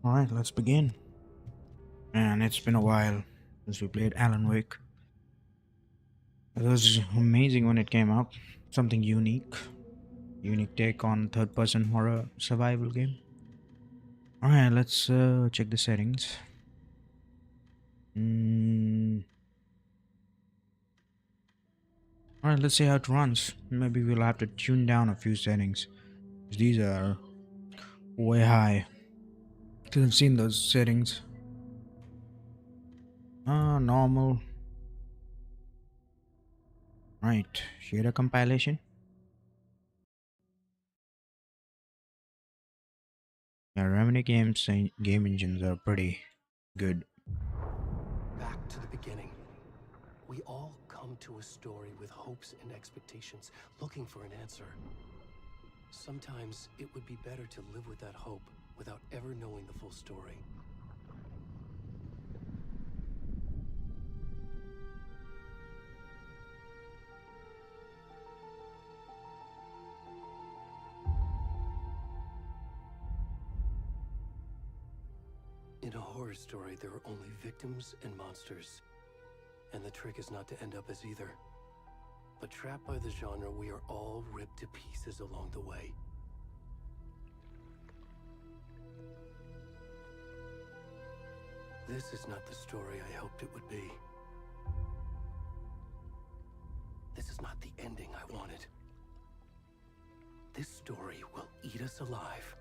Alright, let's begin. And it's been a while since we played Alan Wake. It was amazing when it came out. Something unique take on third person horror survival game. Alright, let's check the settings. Mm, Alright, let's see how it runs. Maybe we'll have to tune down a few settings. These are way high. Because I've seen those settings. Normal. Right, shader compilation. Yeah, Remedy games and game engines are pretty good. Back to the beginning. We all come to a story with hopes and expectations, looking for an answer. Sometimes it would be better to live with that hope without ever knowing the full story. In a horror story, there are only victims and monsters. And the trick is not to end up as either. But trapped by the genre, we are all ripped to pieces along the way. This is not the story I hoped it would be. This is not the ending I wanted. This story will eat us alive.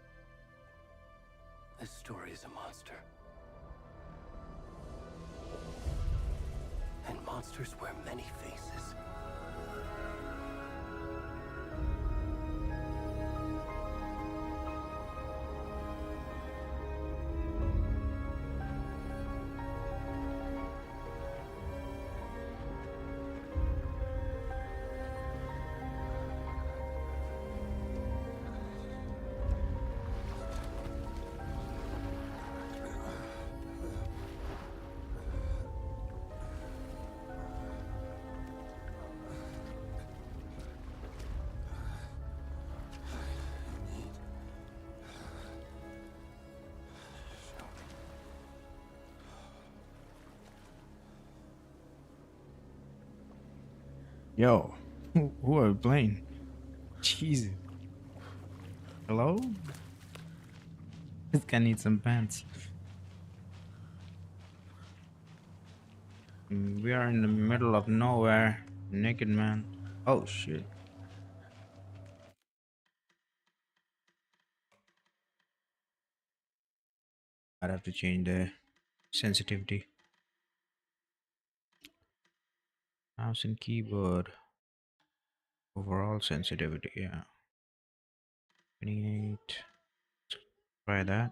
This story is a monster. And monsters wear many faces. Yo, who are we playing? Jesus. Hello? This guy needs some pants. We are in the middle of nowhere. Naked man. Oh shit. I'd have to change the sensitivity. Mouse and keyboard. Overall sensitivity, yeah. 28. Try that.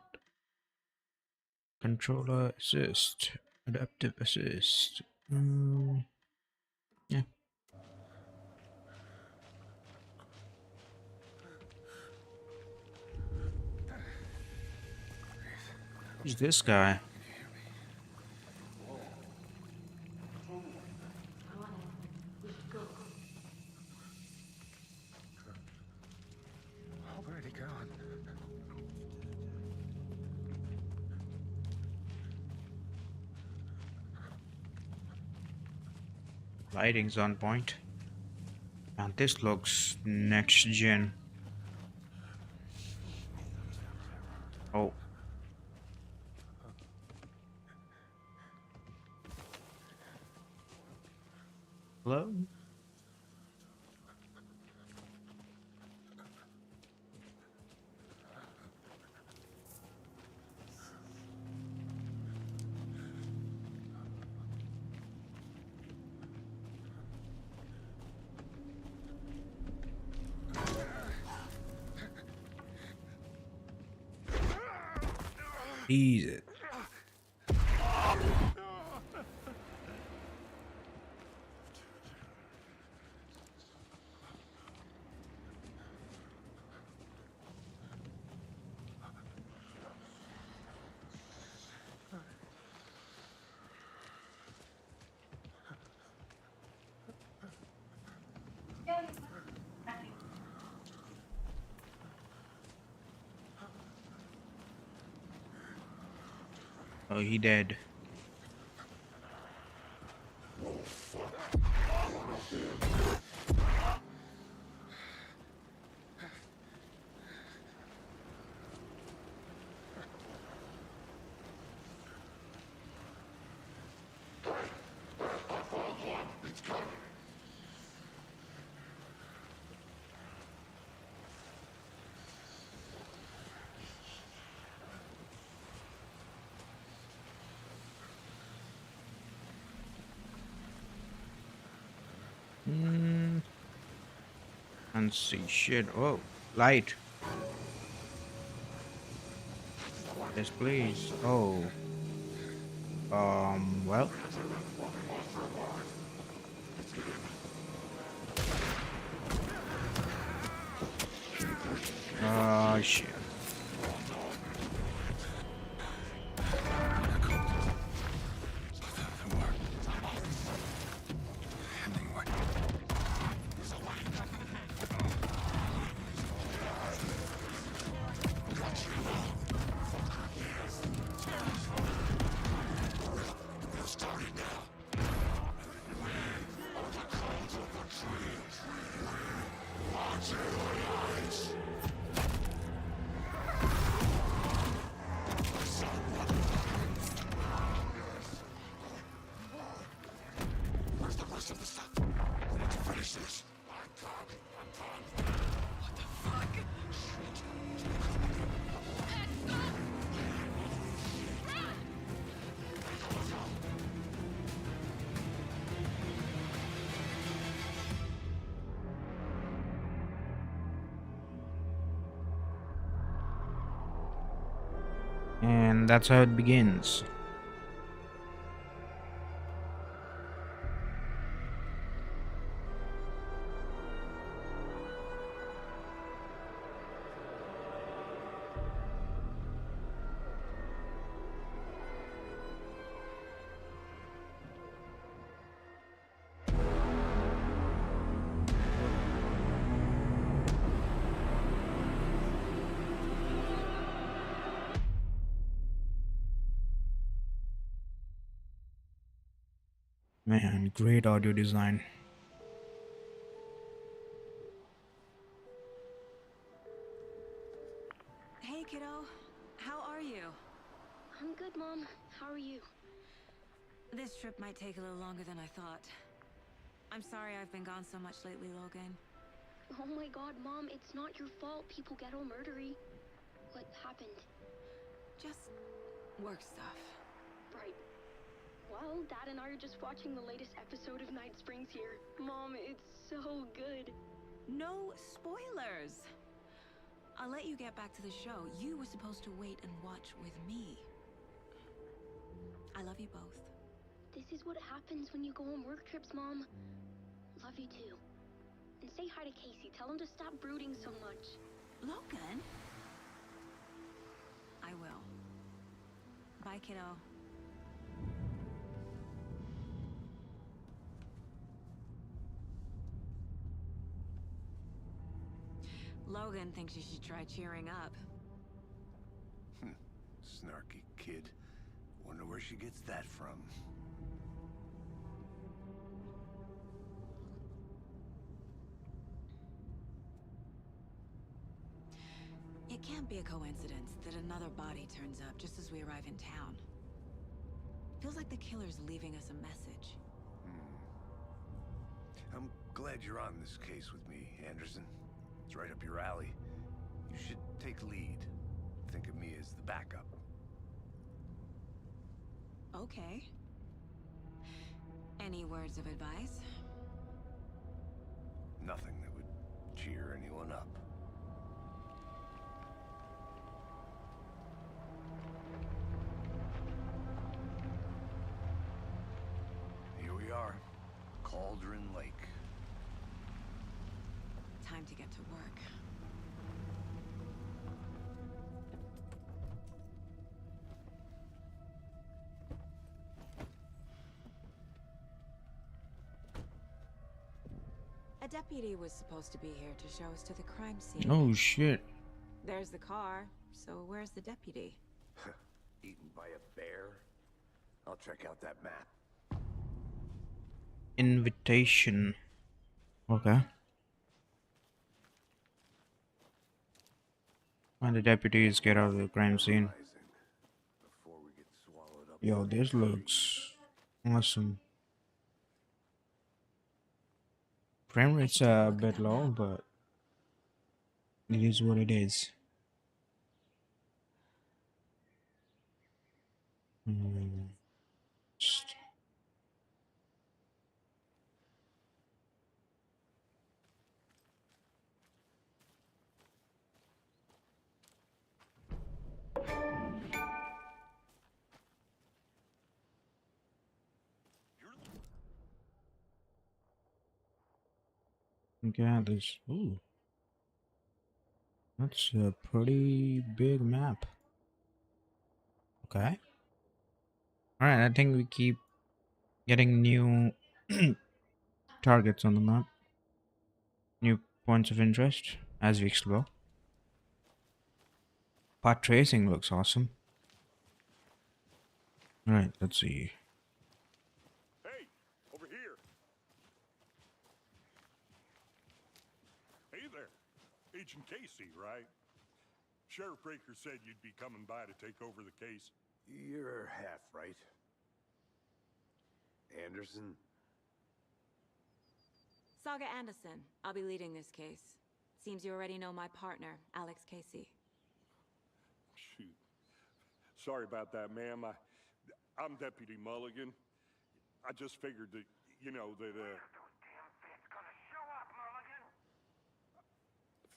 Controller assist. Adaptive assist. Yeah. Who's this guy? Where'd he gone? Lighting's on point. And this looks next gen. Oh. Hello? Jesus. Oh, he dead. Hmm. Can't see shit. Oh, light. Yes, please. Oh. Well. Shit. And that's how it begins. Man, great audio design. Hey, kiddo. How are you? I'm good, Mom. How are you? This trip might take a little longer than I thought. I'm sorry I've been gone so much lately, Logan. Oh my god, Mom, it's not your fault people get all murdery. What happened? Just work stuff. Right. Well, Dad and I are just watching the latest episode of Night Springs here. Mom, it's so good. No spoilers! I'll let you get back to the show. You were supposed to wait and watch with me. I love you both. This is what happens when you go on work trips, Mom. Love you too. And say hi to Casey. Tell him to stop brooding so much. Logan? I will. Bye, kiddo. Logan thinks you should try cheering up. Snarky kid. Wonder where she gets that from. It can't be a coincidence that another body turns up just as we arrive in town. Feels like the killer's leaving us a message. I'm glad you're on this case with me, Anderson. It's right up your alley. You should take lead. Think of me as the backup. Okay. Any words of advice? Nothing that would cheer anyone up. Here we are. Cauldron Lake. Time to get to work. A deputy was supposed to be here to show us to the crime scene. Oh shit. There's the car, so where's the deputy? Eaten by by a bear? I'll check out that map. Invitation. Okay. When the deputies get out of the crime scene. RYZEN, before we get swallowed up Yo, by the this tree. looks awesome. Frame I rate's should take a a look at bit that low, map. but it is what it is. Hmm. Okay, this. Ooh, that's a pretty big map. Okay. All right, I think we keep getting new targets on the map, new points of interest as we explore. Path tracing looks awesome. All right, let's see. Hey, over here. Hey there. Agent Casey, right? Sheriff Breaker said you'd be coming by to take over the case. You're half right. Anderson? Saga Anderson. I'll be leading this case. Seems you already know my partner, Alex Casey. Shoot. Sorry about that, ma'am. I'm Deputy Mulligan. I just figured that,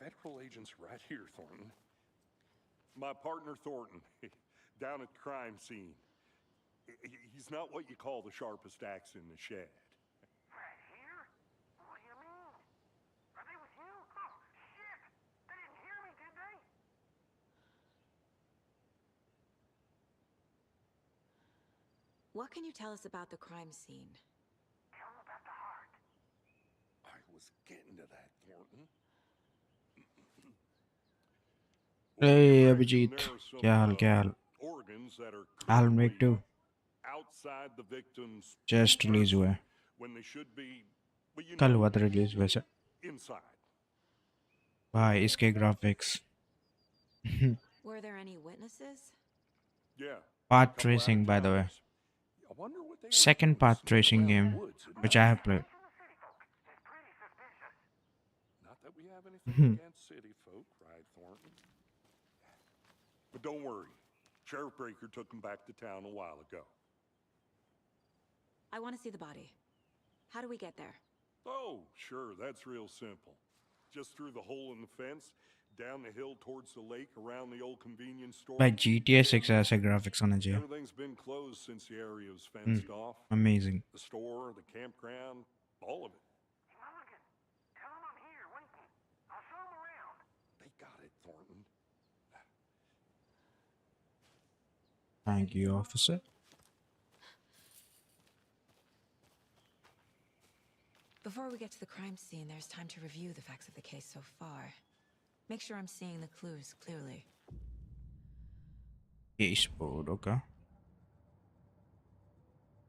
Federal agents right here, Thornton. My partner, Thornton, down at the crime scene. He's not what you call the sharpest axe in the shed. Right here? What do you mean? Are they with you? Oh, shit! They didn't hear me, did they? What can you tell us about the crime scene? Tell them about the heart. I was getting to that, Thornton. Hey, Well, Abhijit. there are some, क्या हाल क्या हाल? organs that are Alan Wake currently 2 outside the victim's just release हुआ है. when they should be, but कल हुआ था release वैसे. inside. भाई इसके graphics. Were there any witnesses? Yeah. Path couple tracing, by the way. out-of-towners. I wonder what they were Second doing path snooping tracing around the game, woods at which night. I have played. From the city folk. It's pretty suspicious. Not that we have anything against city folk, right, Thornton? But don't worry. Sheriff Breaker took them back to town a while ago. I want to see the body. How do we get there? Oh, sure, that's real simple. Just through the hole in the fence, down the hill towards the lake, around the old convenience store. भाई GTA 6 ऐसे graphics होना चाहिए. Everything's been closed since the area was fenced off. Amazing. The store, the campground, all of it. Hey, Mulligan, tell them I'm here, waiting. I'll show them around. They got it, Thornton. Thank you, officer. Before we get to the crime scene, there's time to review the facts of the case so far. Make sure I'm seeing the clues clearly. Case board, okay.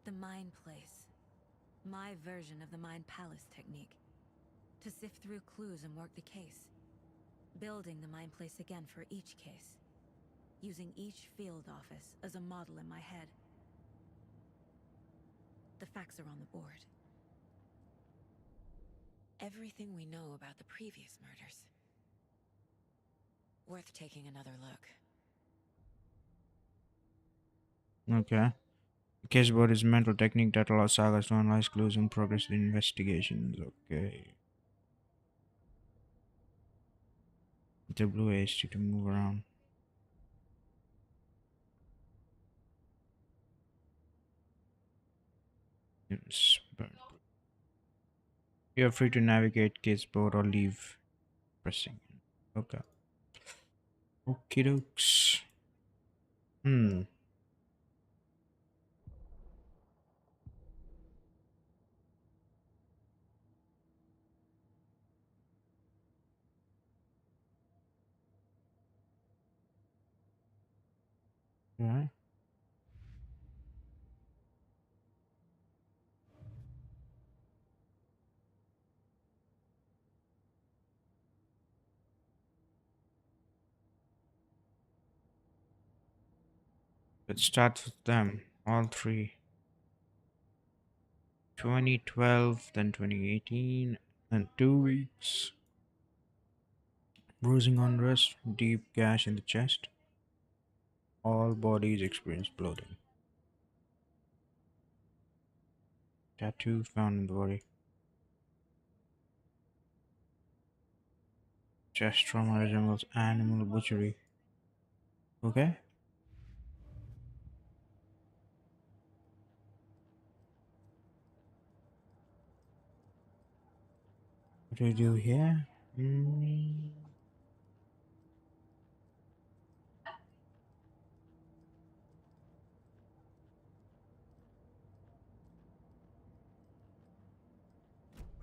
The Mind Place. My version of the Mind Palace technique. To sift through clues and work the case. Building the Mind Place again for each case. Using each field office as a model in my head. The facts are on the board. Everything we know about the previous murders. Worth taking another look. Okay. The case board is a mental technique that allows sagas to analyze clues and progress in investigations. Okay. The blue HT to move around. Yes, but you're free to navigate case board or leave pressing. Okay. Okie dokes. Yeah. Let's start with them, all three. 2012, then 2018, and 2 weeks. Bruising on wrist, deep gash in the chest. All bodies experience bloating. Tattoo found in the body. Chest trauma resembles animal butchery. Okay? What do we do here? Mm,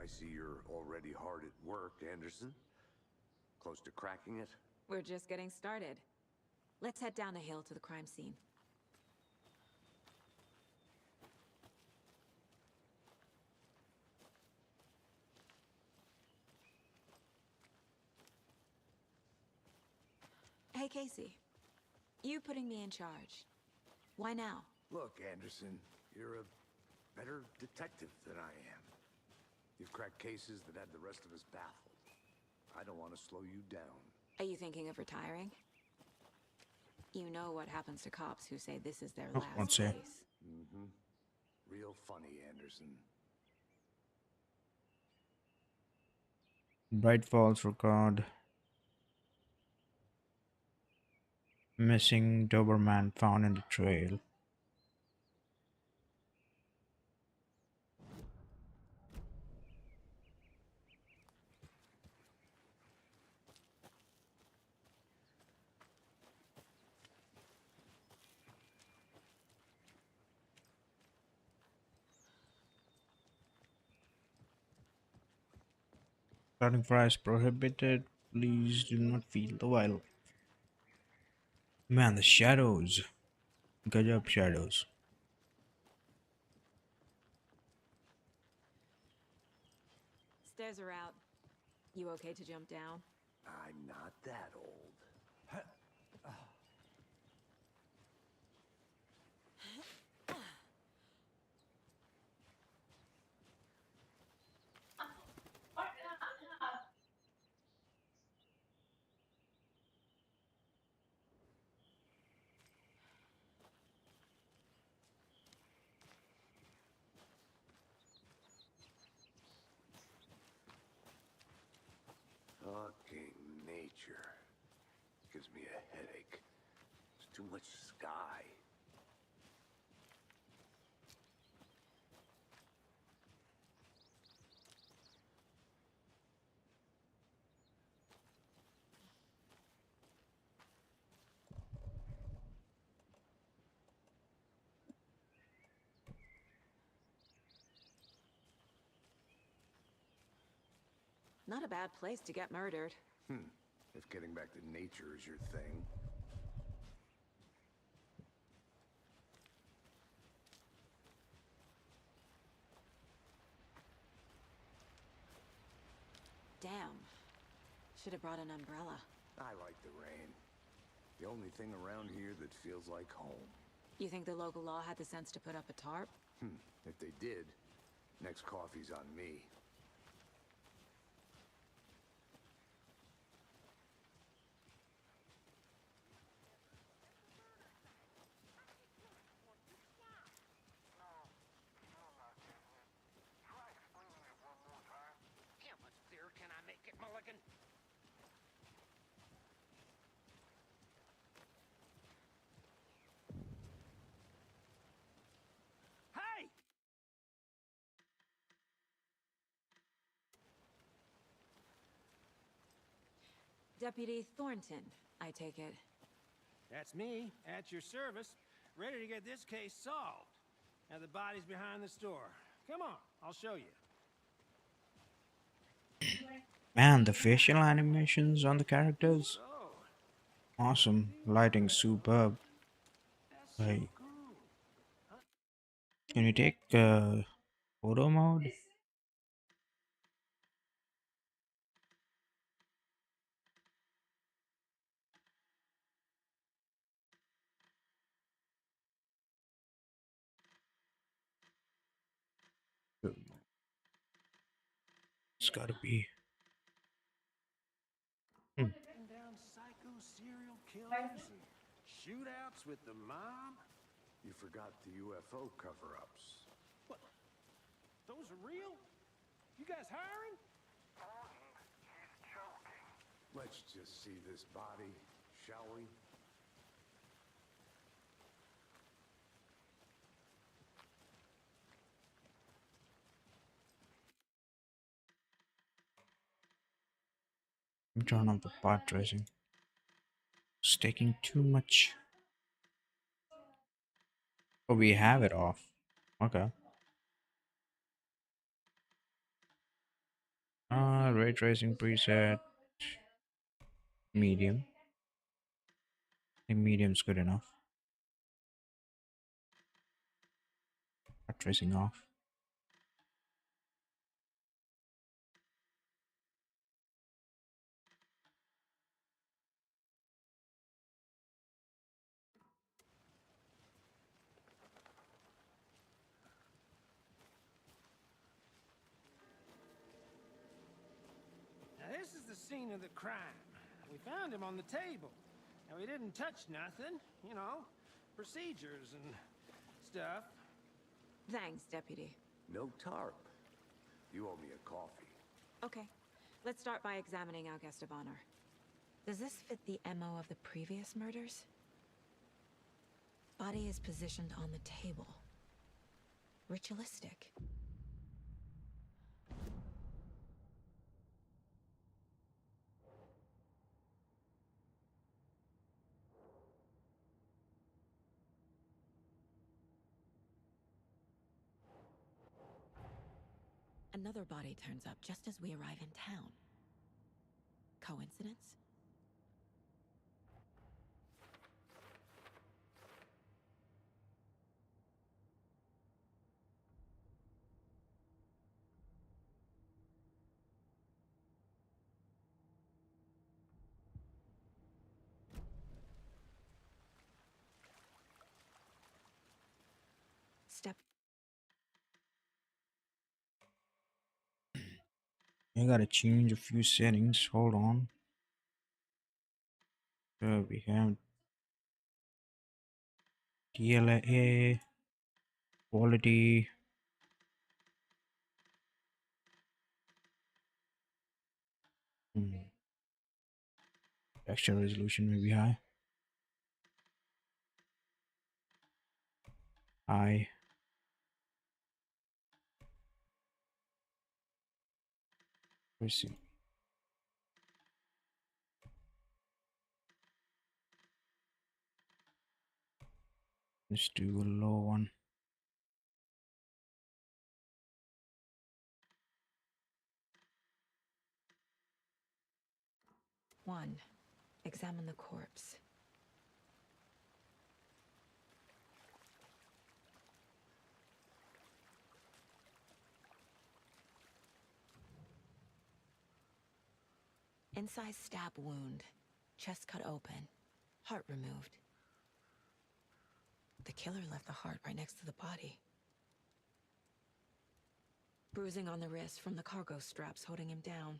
I see you're already hard at work, Anderson. Close to cracking it? We're just getting started. Let's head down the hill to the crime scene. Hey, Casey. You putting me in charge. Why now? Look, Anderson, you're a better detective than I am. You've cracked cases that had the rest of us baffled. I don't want to slow you down. Are you thinking of retiring? You know what happens to cops who say this is their oh, one last sec. case. Mm-hmm. Real funny, Anderson. Bright Falls record. Missing Doberman found in the trail. Starting fries prohibited. Please do not feel the wild. Man, the shadows. Good job, shadows. Stairs are out. You okay to jump down? I'm not that old. Fucking nature. Gives me a headache. There's too much sky. Not a bad place to get murdered. If getting back to nature is your thing. Damn. Should have brought an umbrella. I like the rain. The only thing around here that feels like home. You think the local law had the sense to put up a tarp? If they did, next coffee's on me. Try explaining it one more time. How much clearer can I make it, Mulligan? Hey! Deputy Thornton, I take it. That's me, at your service, ready to get this case solved. Now the body's behind the store. Come on, I'll show you. Man, the facial animations on the characters. So, Awesome. Lighting superb. that's so Like, cool. can you take photo mode? It's gotta be. Hmm. And down psycho serial killers and shootouts with the mob. You forgot the UFO cover-ups. What? Those are real? You guys hiring? He's joking. Let's just see this body, shall we? Turn off the part tracing. It's taking too much. Oh, we have it off. Okay. Ray tracing preset. Medium. I think medium's good enough. Part tracing off. Now this is the scene of the crime. We found him on the table. And we didn't touch nothing, you know, procedures and stuff. Thanks, Deputy. No tarp. You owe me a coffee. Okay, let's start by examining our guest of honor. Does this fit the MO of the previous murders? Body is positioned on the table. Ritualistic. Another body turns up just as we arrive in town. Coincidence? Step. I gotta change a few settings. Hold on. We have DLA quality. Texture resolution may be high. High. Let's see. Let's do a low one. One. Examine the corpse. Inside stab wound. Chest cut open. Heart removed. The killer left the heart right next to the body. Bruising on the wrist from the cargo straps holding him down.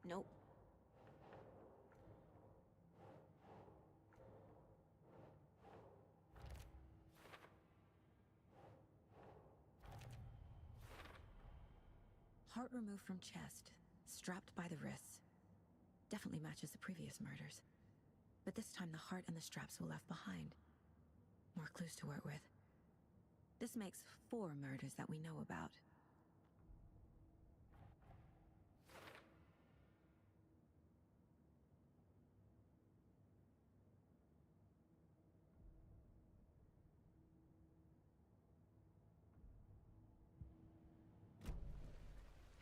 Nope. Heart removed from chest, strapped by the wrists. Definitely matches the previous murders. But this time the heart and the straps were left behind. More clues to work with. This makes 4 murders that we know about.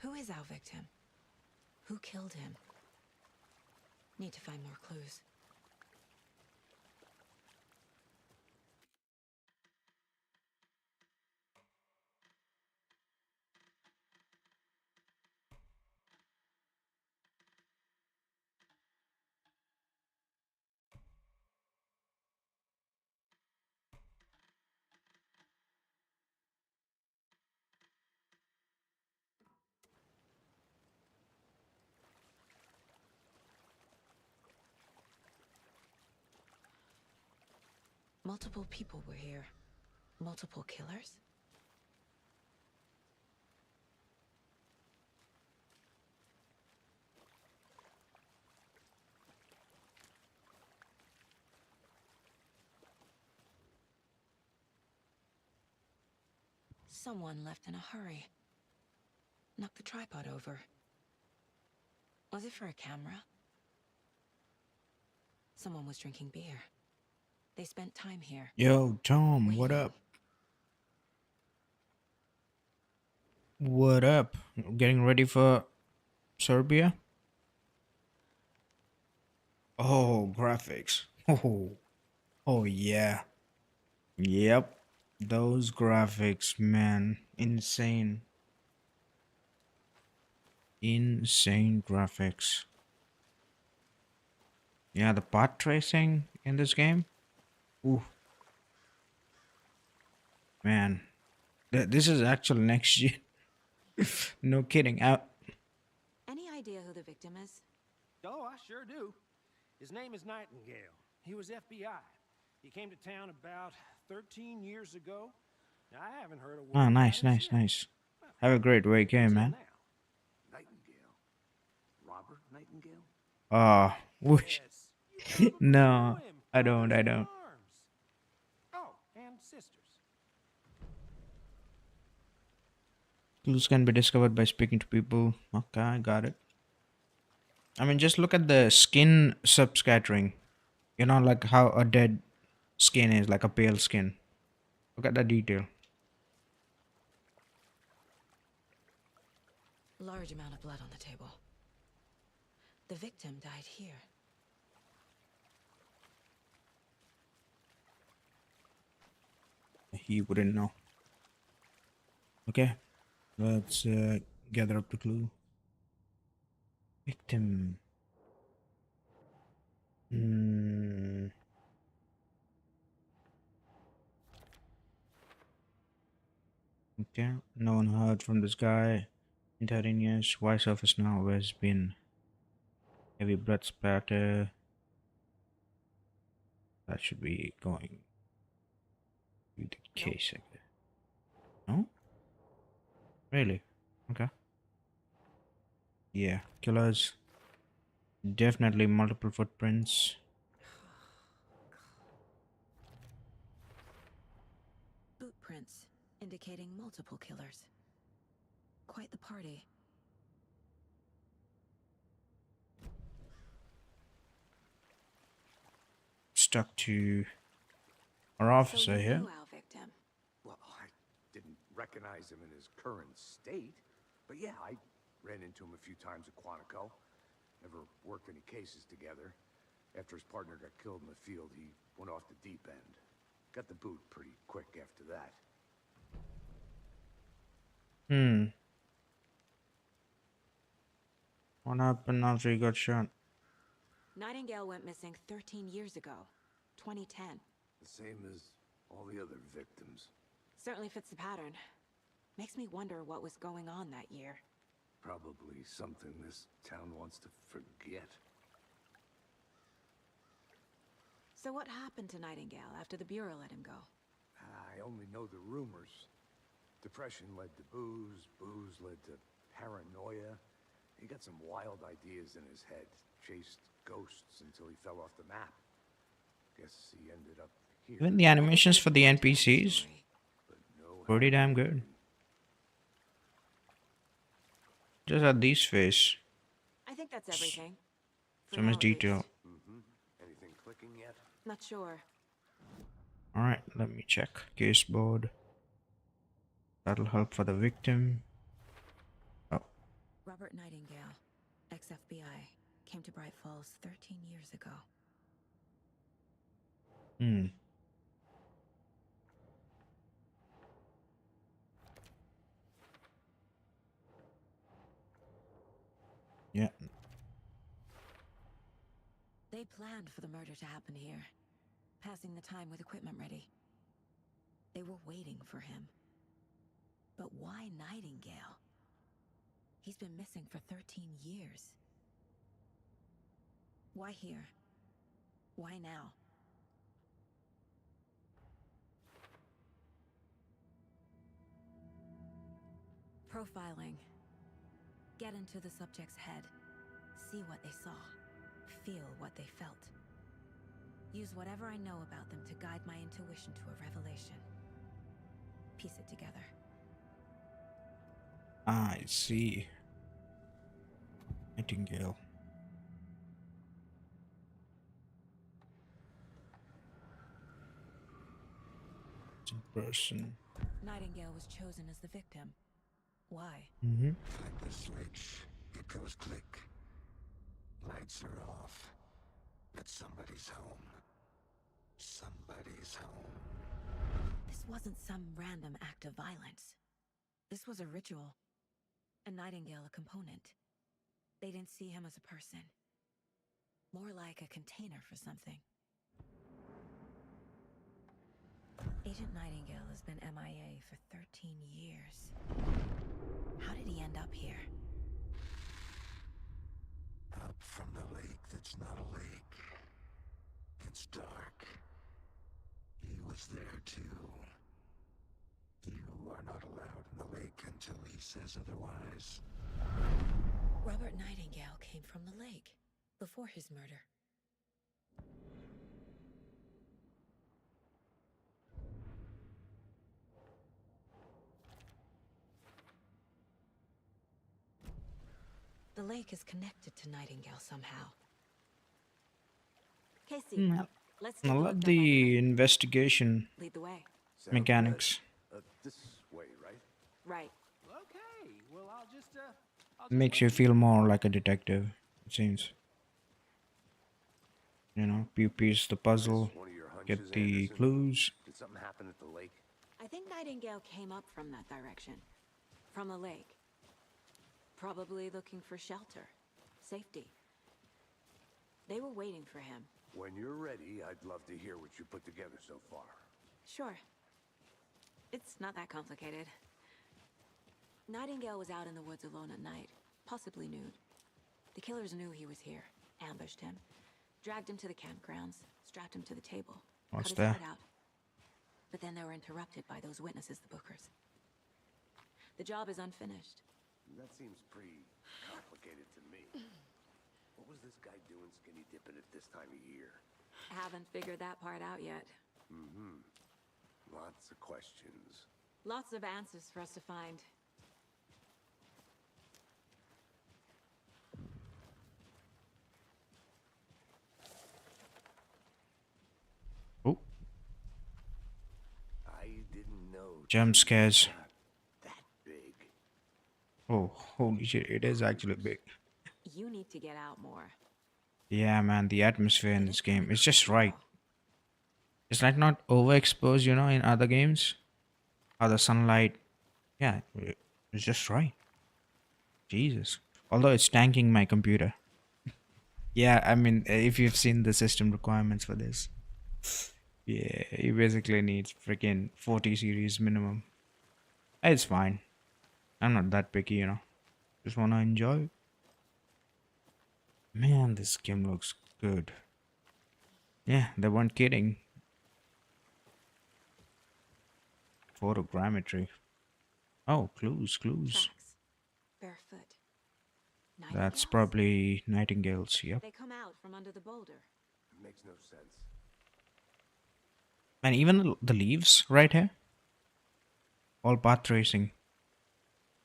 Who is our victim? Who killed him? Need to find more clues. Multiple people were here. Multiple killers? Someone left in a hurry. Knocked the tripod over. Was it for a camera? Someone was drinking beer. They spent time here. Yo, Tom, what Waiting. up? What up? Getting ready for Serbia? Oh, graphics. Oh yeah. Yep. Those graphics, man. Insane. Insane graphics. Yeah, the path tracing in this game. Ooh, man. This is actual next gen. No kidding. Any idea who the victim is? Oh, I sure do. His name is Nightingale. He was FBI. He came to town about 13 years ago. I haven't heard a word Oh, about nice, him nice, since. nice. Have a great weekend, Until man. now. Nightingale? Robert Nightingale? Wish. Yes. You probably No, know him. I don't. Brothers I in don't. arms. Oh, and sisters. Clues can be discovered by speaking to people. Okay, I got it. I mean, just look at the skin subscattering. You know, like how a dead skin is, like a pale skin. Look at that detail. Large amount of blood on the table. The victim died here. He wouldn't know. Okay, let's gather up the clue. Victim. Hmm. Okay, no one heard from this guy in 13 years. Why surface now? Has been heavy blood spatter. That should be going with the Nope. case, I guess. No? Really? Okay. Yeah, killers. Definitely multiple footprints. Boot prints, indicating multiple killers. Quite the party. Stuck to our So officer you here. knew our victim. Well, I didn't recognize him in his current state. But yeah, I ran into him a few times at Quantico. Never worked any cases together. After his partner got killed in the field, he went off the deep end. Got the boot pretty quick after that. What happened after he got shot? Nightingale went missing 13 years ago. 2010. The same as all the other victims. Certainly fits the pattern. Makes me wonder what was going on that year. Probably something this town wants to forget. So what happened to Nightingale after the Bureau let him go? I only know the rumors. Depression led to booze, booze led to paranoia. He got some wild ideas in his head, chased ghosts until he fell off the map. Guess he ended up here. Even the animations for the NPCs, But no pretty damn happy good. ending. Just at these face. I think that's everything. For So now, much at least. detail. Anything clicking yet? Not sure. Alright, let me check. Case board. That'll help for the victim. Oh, Robert Nightingale, ex-FBI, came to Bright Falls 13 years ago. Hmm. Yeah. They planned for the murder to happen here, passing the time with equipment ready. They were waiting for him. But why Nightingale? He's been missing for 13 years. Why here? Why now? Profiling. Get into the subject's head. See what they saw. Feel what they felt. Use whatever I know about them to guide my intuition to a revelation. Piece it together. I see. Nightingale. It's in person. Nightingale was chosen as the victim. Why? Mm-hmm. Flip the switch. It goes click. Lights are off. But somebody's home. Somebody's home. This wasn't some random act of violence. This was a ritual. And Nightingale a component. They didn't see him as a person. More like a container for something. Agent Nightingale has been MIA for 13 years. How did he end up here? Up from the lake that's not a lake. It's dark. He was there too. You are not allowed in the lake until he says otherwise. Robert Nightingale came from the lake before his murder. The lake is connected to Nightingale somehow. Casey, let's take I a look love down by the lake. investigation Lead the way. Sounds mechanics. good. This way, right? Right. Okay, well, I'll just Makes you feel more like a detective, it seems. You know, you piece the puzzle, This one of your get hunches, the Anderson? clues. Did something happen at the lake? I think Nightingale came up from that direction. From the lake. Probably looking for shelter. Safety. They were waiting for him. When you're ready, I'd love to hear what you put together so far. Sure. It's not that complicated. Nightingale was out in the woods alone at night, possibly nude. The killers knew he was here, ambushed him, dragged him to the campgrounds, strapped him to the table, What's cut his that? heart out. But then they were interrupted by those witnesses, the Bookers. The job is unfinished. That seems pretty complicated to me. What was this guy doing skinny dipping at this time of year? Haven't figured that part out yet. Mm-hmm. Lots of questions. Lots of answers for us to find. Oh, I didn't know. jump scares. That big. Oh, holy shit, it is actually big. You need to get out more. Yeah, man, the atmosphere in this game is just right. It's like not overexposed, you know, in other games. Or the sunlight. Yeah, it's just right. Jesus. Although it's tanking my computer. Yeah, I mean, if you've seen the system requirements for this. Yeah, you basically need freaking 40 series minimum. It's fine. I'm not that picky, you know. Just wanna enjoy. Man, this game looks good. Yeah, they weren't kidding. Photogrammetry. Oh, clues. Tracks. Barefoot. That's Nightingales? probably Nightingales, yep. They come out from under the boulder. Makes no sense. And even the leaves right here. All path tracing.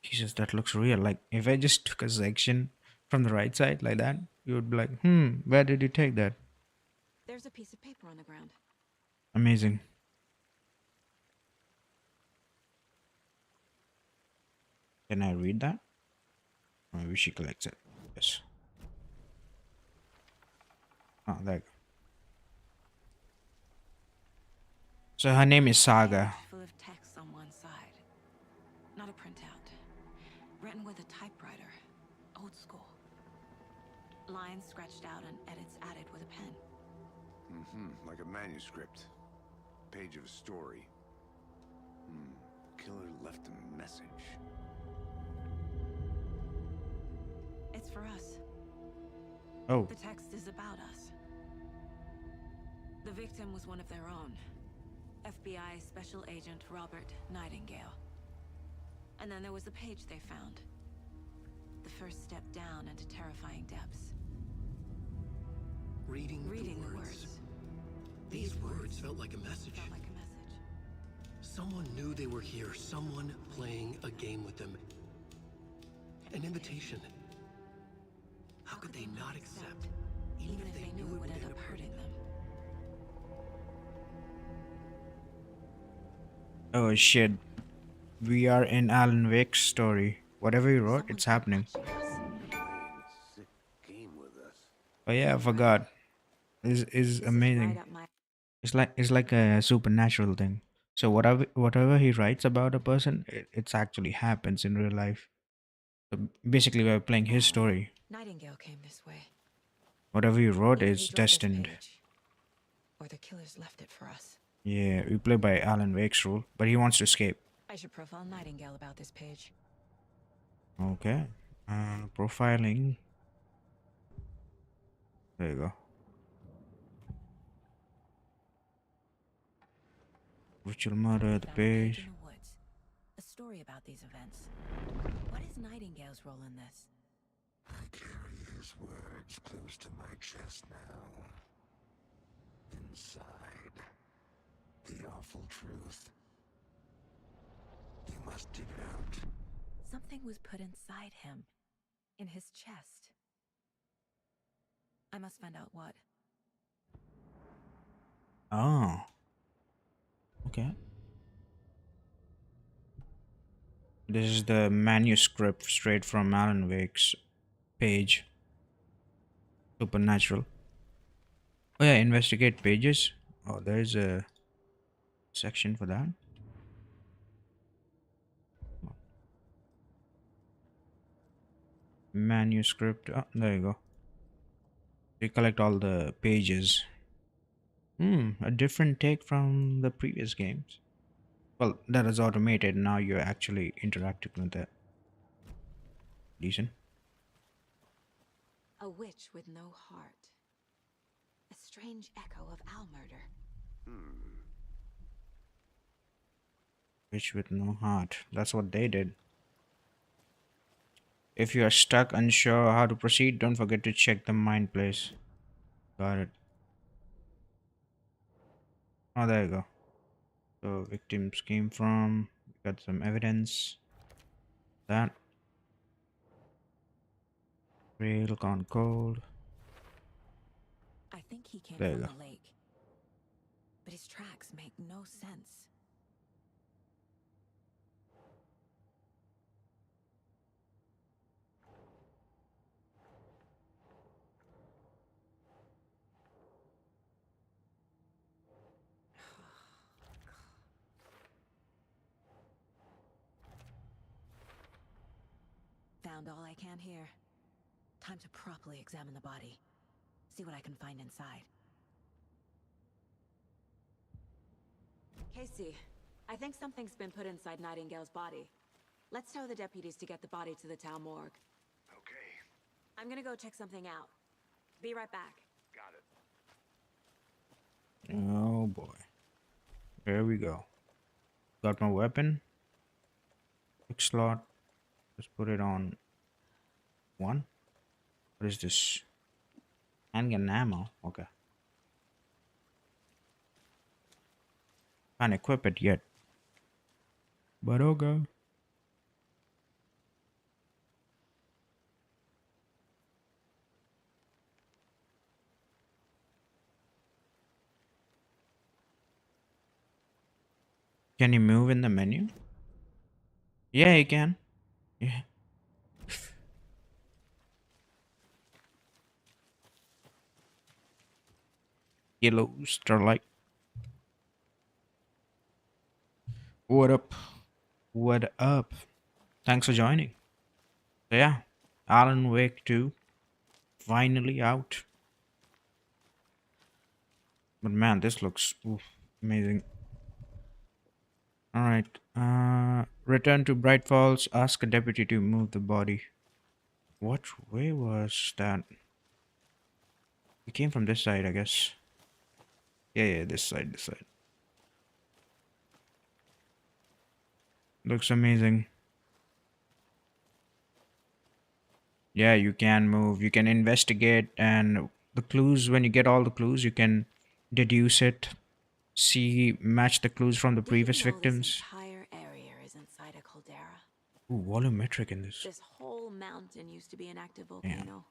Jesus, that looks real. Like, if I just took a section from the right side like that, you would be like, where did you take that? There's a piece of paper on the ground. Amazing. Can I read that? Maybe she collects it. Yes. Oh, there you go. So her name is Saga. Page full of text on one side. Not a printout. Written with a typewriter. Old school. Lines scratched out and edits added with a pen. Like a manuscript. Page of a story. Killer left a message. It's for us. Oh, The text is about us. The victim was one of their own. FBI Special Agent Robert Nightingale. And then there was the page they found. The first step down into terrifying depths. Reading Reading the words. These words felt like a message. Felt like a message. Someone knew they were here. Someone playing a game with them. An invitation. How could they not accept? Even if they knew it would end up hurting them. oh shit. We are in Alan Wake's story. Whatever he wrote, it's happening. Someone's watching us. Playing a sick game with us. Oh yeah, I forgot. Is This amazing. is right up my It's like a supernatural thing. So whatever he writes about a person, it's actually happens in real life. So basically, we're playing his story. Nightingale came this way. Whatever he wrote Either is he dropped this destined. page, or the killers left it for us. Yeah, we play by Alan Wake's rule, but he wants to escape. I should profile Nightingale about this page. Okay. Profiling. There you go. Ritual murder, the Found a page page. in the woods. A story about these events. What is Nightingale's role in this? I carry his words close to my chest now. Inside, the awful truth. You must dig it out. Something was put inside him. In his chest. I must find out what. Oh. Okay. This is the manuscript straight from Alan Wake's page. Supernatural. Oh yeah, investigate pages. Oh, there's a section for that. Manuscript. Oh, there you go. You collect all the pages. A different take from the previous games. Well, that is automated. Now you're actually interacting with it. Decent. A witch with no heart. A strange echo of owl murder. Witch with no heart. That's what they did. If you are stuck, unsure how to proceed, don't forget to check the mind place. Got it. Oh, there you go. So victims came from. Got some evidence. That. Rail gone cold. I think he came There you from go. the lake. But his tracks make no sense. Found all I can here. Time to properly examine the body. See what I can find inside. Casey, I think something's been put inside Nightingale's body. Let's tell the deputies to get the body to the town morgue. Okay, I'm gonna go check something out. Be right back. got it. Oh boy. There we go. Got my weapon. Quick slot. Just put it on 1. What is this? Handgun ammo. Okay. Can't equip it yet. But okay. Can you move in the menu? Yeah, you can. Yeah. Yellow Starlight. What up? What up? Thanks for joining. So yeah, Alan Wake 2 finally out. But man, this looks amazing. All right. Return to Bright Falls. Ask a deputy to move the body. What way was that? We came from this side, I guess. Yeah, this side, this side. Looks amazing. Yeah, you can move. You can investigate, and the clues. When you get all the clues, you can deduce it. See, match the clues from the Did you previous know this victims. entire area is inside a caldera? Ooh, volumetric in this. This whole mountain used to be an active Yeah. volcano.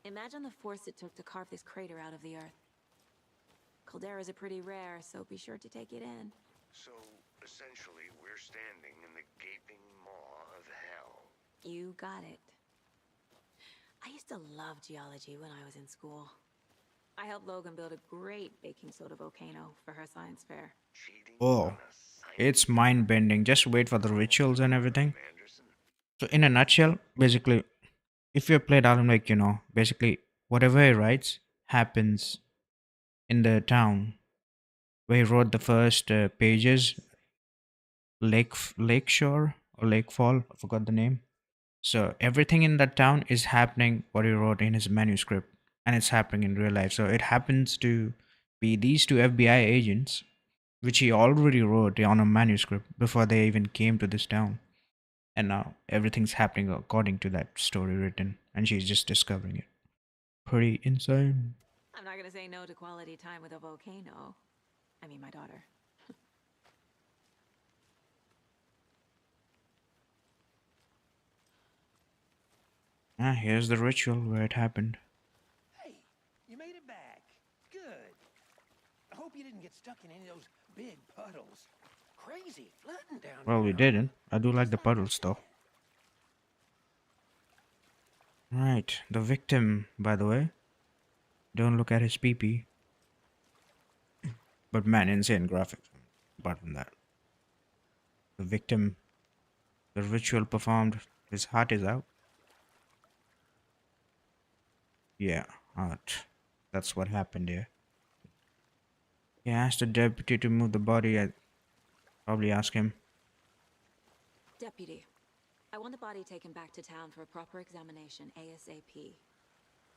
Imagine the force it took to carve this crater out of the earth. Calderas are pretty rare, so be sure to take it in. So, essentially, we're standing in the gaping maw of hell. You got it. I used to love geology when I was in school. I helped Logan build a great baking soda volcano for her science fair. Cheating Oh, on a it's mind bending. Just wait for the rituals and everything. Anderson. So, in a nutshell, basically, if you played Alan Wake, basically whatever he writes happens in the town where he wrote the first pages. Lakeshore or Lakefall, I forgot the name. So everything in that town is happening what he wrote in his manuscript, and it's happening in real life. So it happens to be these two FBI agents, which he already wrote on a manuscript before they even came to this town. And now everything's happening according to that story written, and she's just discovering it. Pretty insane. I'm not gonna say no to quality time with a volcano. I mean, my daughter. Here's the ritual where it happened. Hey, you made it back. Good. I hope you didn't get stuck in any of those big puddles. Crazy flooding down Well, we there. didn't. I do like the puddles though. Right, the victim, by the way. Don't look at his pee. But man, insane graphics. Apart from that, the victim, the ritual performed, his heart is out. Yeah, heart. That's what happened here. He asked the deputy to move the body. I probably ask him. Deputy, I want the body taken back to town for a proper examination ASAP.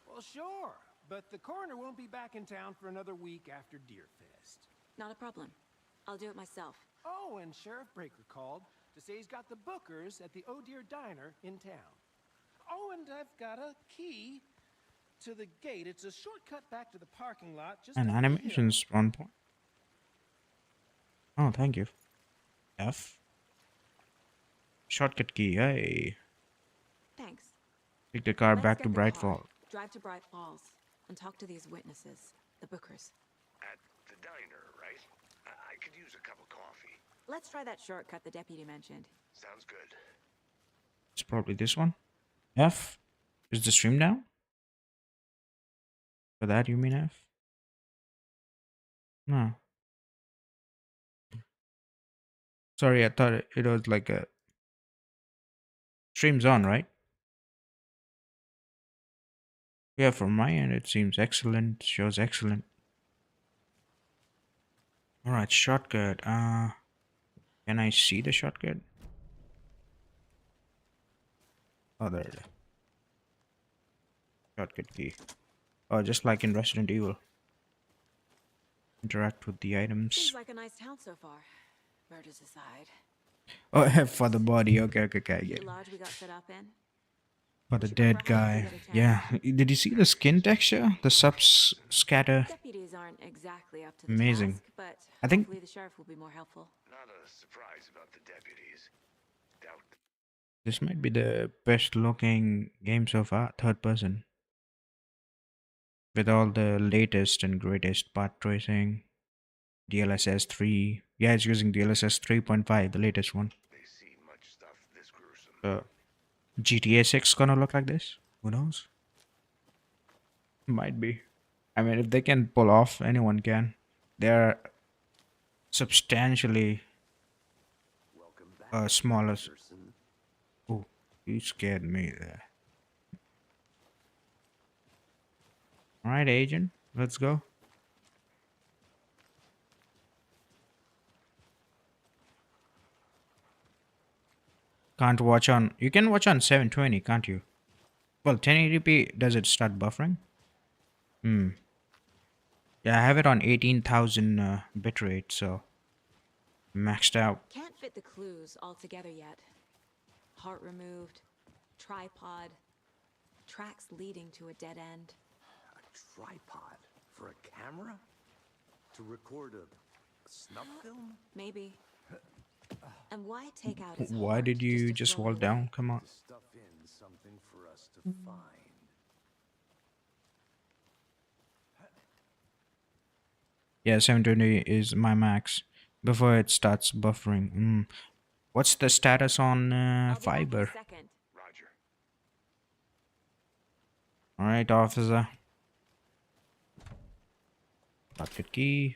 Well, sure, but the coroner won't be back in town for another week after Deerfest. Not a problem. I'll do it myself. Oh, and Sheriff Breaker called to say he's got the bookers at the Oh Dear Diner in town. Oh, and I've got a key to the gate. It's a shortcut back to the parking lot. Just And up the hill. animations on point. Oh, thank you. F. Shortcut key. Hey. Thanks. Take the car Let's back get to the Bright car, Fall. drive to Bright Falls, and talk to these witnesses, the bookers. At the diner, right? I could use a cup of coffee. Let's try that shortcut the deputy mentioned. Sounds good. It's probably this one. F. Is the stream down? For that, you mean F? No. Sorry, I thought it was like a stream's on, right? Yeah, from my end, it seems excellent. Shows excellent. All right, shortcut. Can I see the shortcut? Oh, there it is. Shortcut key. Oh, just like in Resident Evil. Interact with the items. Seems like a nice town so far. Murders aside. Oh, F for the body. Okay, I get The it. lodge we got set up in? For the should go for a dead hike if guy. we get a Yeah. chance. Did you see the skin texture? The subs scatter. Deputies aren't exactly up to the Amazing. task, but I think- hopefully the sheriff will be more helpful. Not a surprise about the deputies. Doubt This might be the best looking game so far. Third person. With all the latest and greatest path tracing. DLSS 3. Yeah, it's using DLSS 3.5, the latest one. they see much stuff this gruesome. GTA 6 gonna look like this? Who knows? Might be. I mean, if they can pull off, anyone can. They're substantially Welcome back, smaller. Anderson. Oh, you scared me there. All right, agent, let's go. Can't watch on. You can watch on 720, can't you? Well, 1080p. Does it start buffering? Hmm. Yeah, I have it on 18,000 bitrate, so maxed out. Can't fit the clues all together yet. Heart removed, tripod, tracks leading to a dead end. A tripod for a camera? To record a snuff film? Maybe. And why take out his Why heart did you to just throw fall it away? down? Come on. To stuff in something for us to find. Yeah, 720 is my max before it starts buffering. What's the status on I'll be back in a fiber? second. Roger. All right, officer. Pocket key.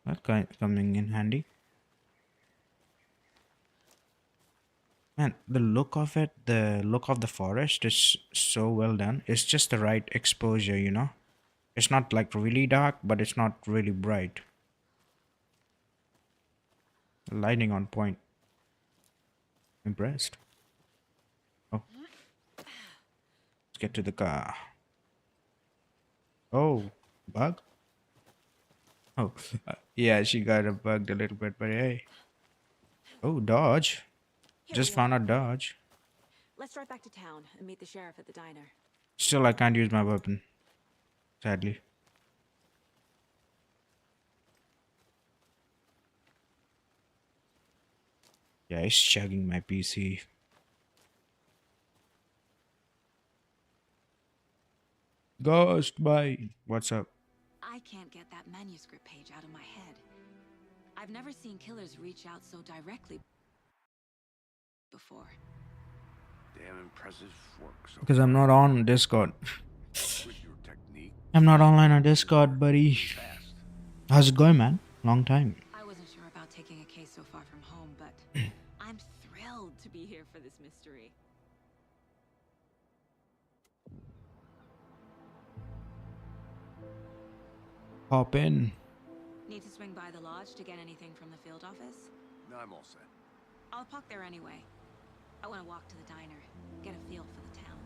That guy coming in handy. Man, the look of it, the look of the forest is so well done. It's just the right exposure, you know? It's not like really dark, but it's not really bright. Lighting on point. Impressed. Oh, let's get to the car. Oh, bug? Oh, yeah, she got a bugged a little bit, but hey. Oh, dodge. Here Just we found are. out dodge. Let's drive back to town and meet the sheriff at the diner. Still, I can't use my weapon. Sadly. Yeah, he's chugging my PC. Ghost, bye. What's up? I can't get that manuscript page out of my head. I've never seen killers reach out so directly before. Damn impressive work so Because I'm far. not on Discord. With your technique. I'm not online on Discord, buddy. Fast. How's it going, man? Long time. I wasn't sure about taking a case so far from home, but I'm thrilled to be here for this mystery. Hop in. Need to swing by the lodge to get anything from the field office? No, I'm all set. I'll park there anyway. I want to walk to the diner, get a feel for the town.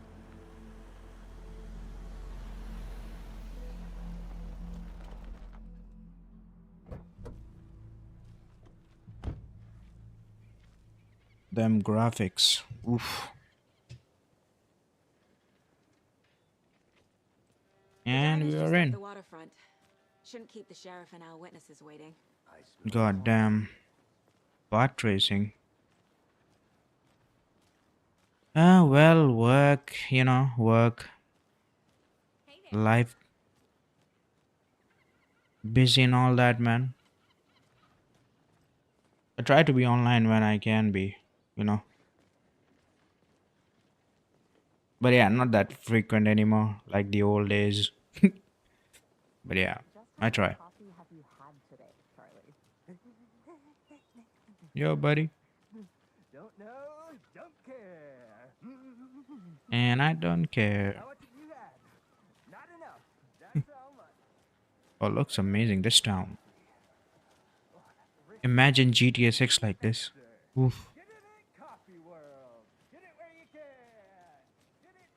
Them graphics. Oof. And we Diner's are just off in. the waterfront. Shouldn't keep the sheriff and our witnesses waiting. I smell Goddamn. Bot tracing. Ah, well, work, you know, work. Life. Busy and all that, man. I try to be online when I can be, you know. But yeah, not that frequent anymore, like the old days. But yeah, I try. Yo, buddy. Don't know, don't care. And I don't care. How much have you had? Not enough. That's how much. Oh, looks amazing, this town. Imagine GTA 6 like this. Oof. Get it in Coffee World. Get it where you can. Get it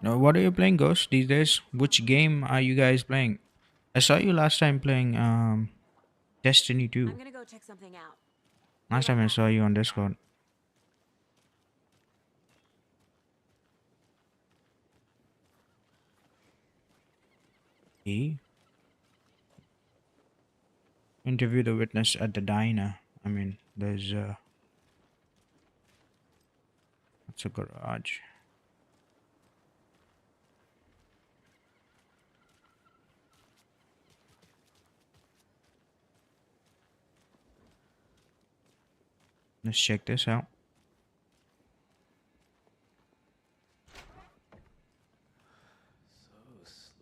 now. Now, what are you playing, Ghost, these days? Which game are you guys playing? I saw you last time playing Destiny 2. I'm gonna go check something out. Last time I saw you on Discord. E? Interview the witness at the diner. I mean, there's it's a garage. Let's check this out. So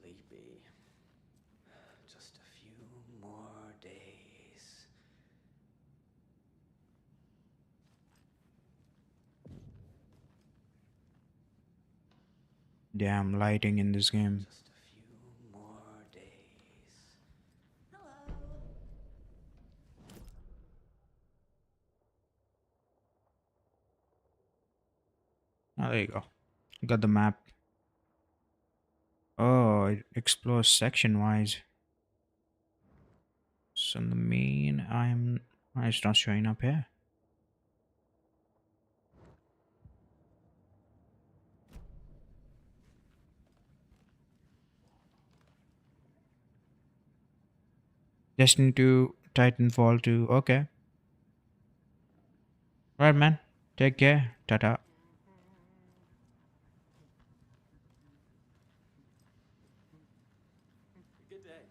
Damn lighting in this game. Just a few more days. Hello. Oh, there you go. Got the map. Oh, it explores section wise. So in the main, it's not showing up here. Destiny to Titanfall 2. Okay. Right, man. Take care. Ta-ta. Good day.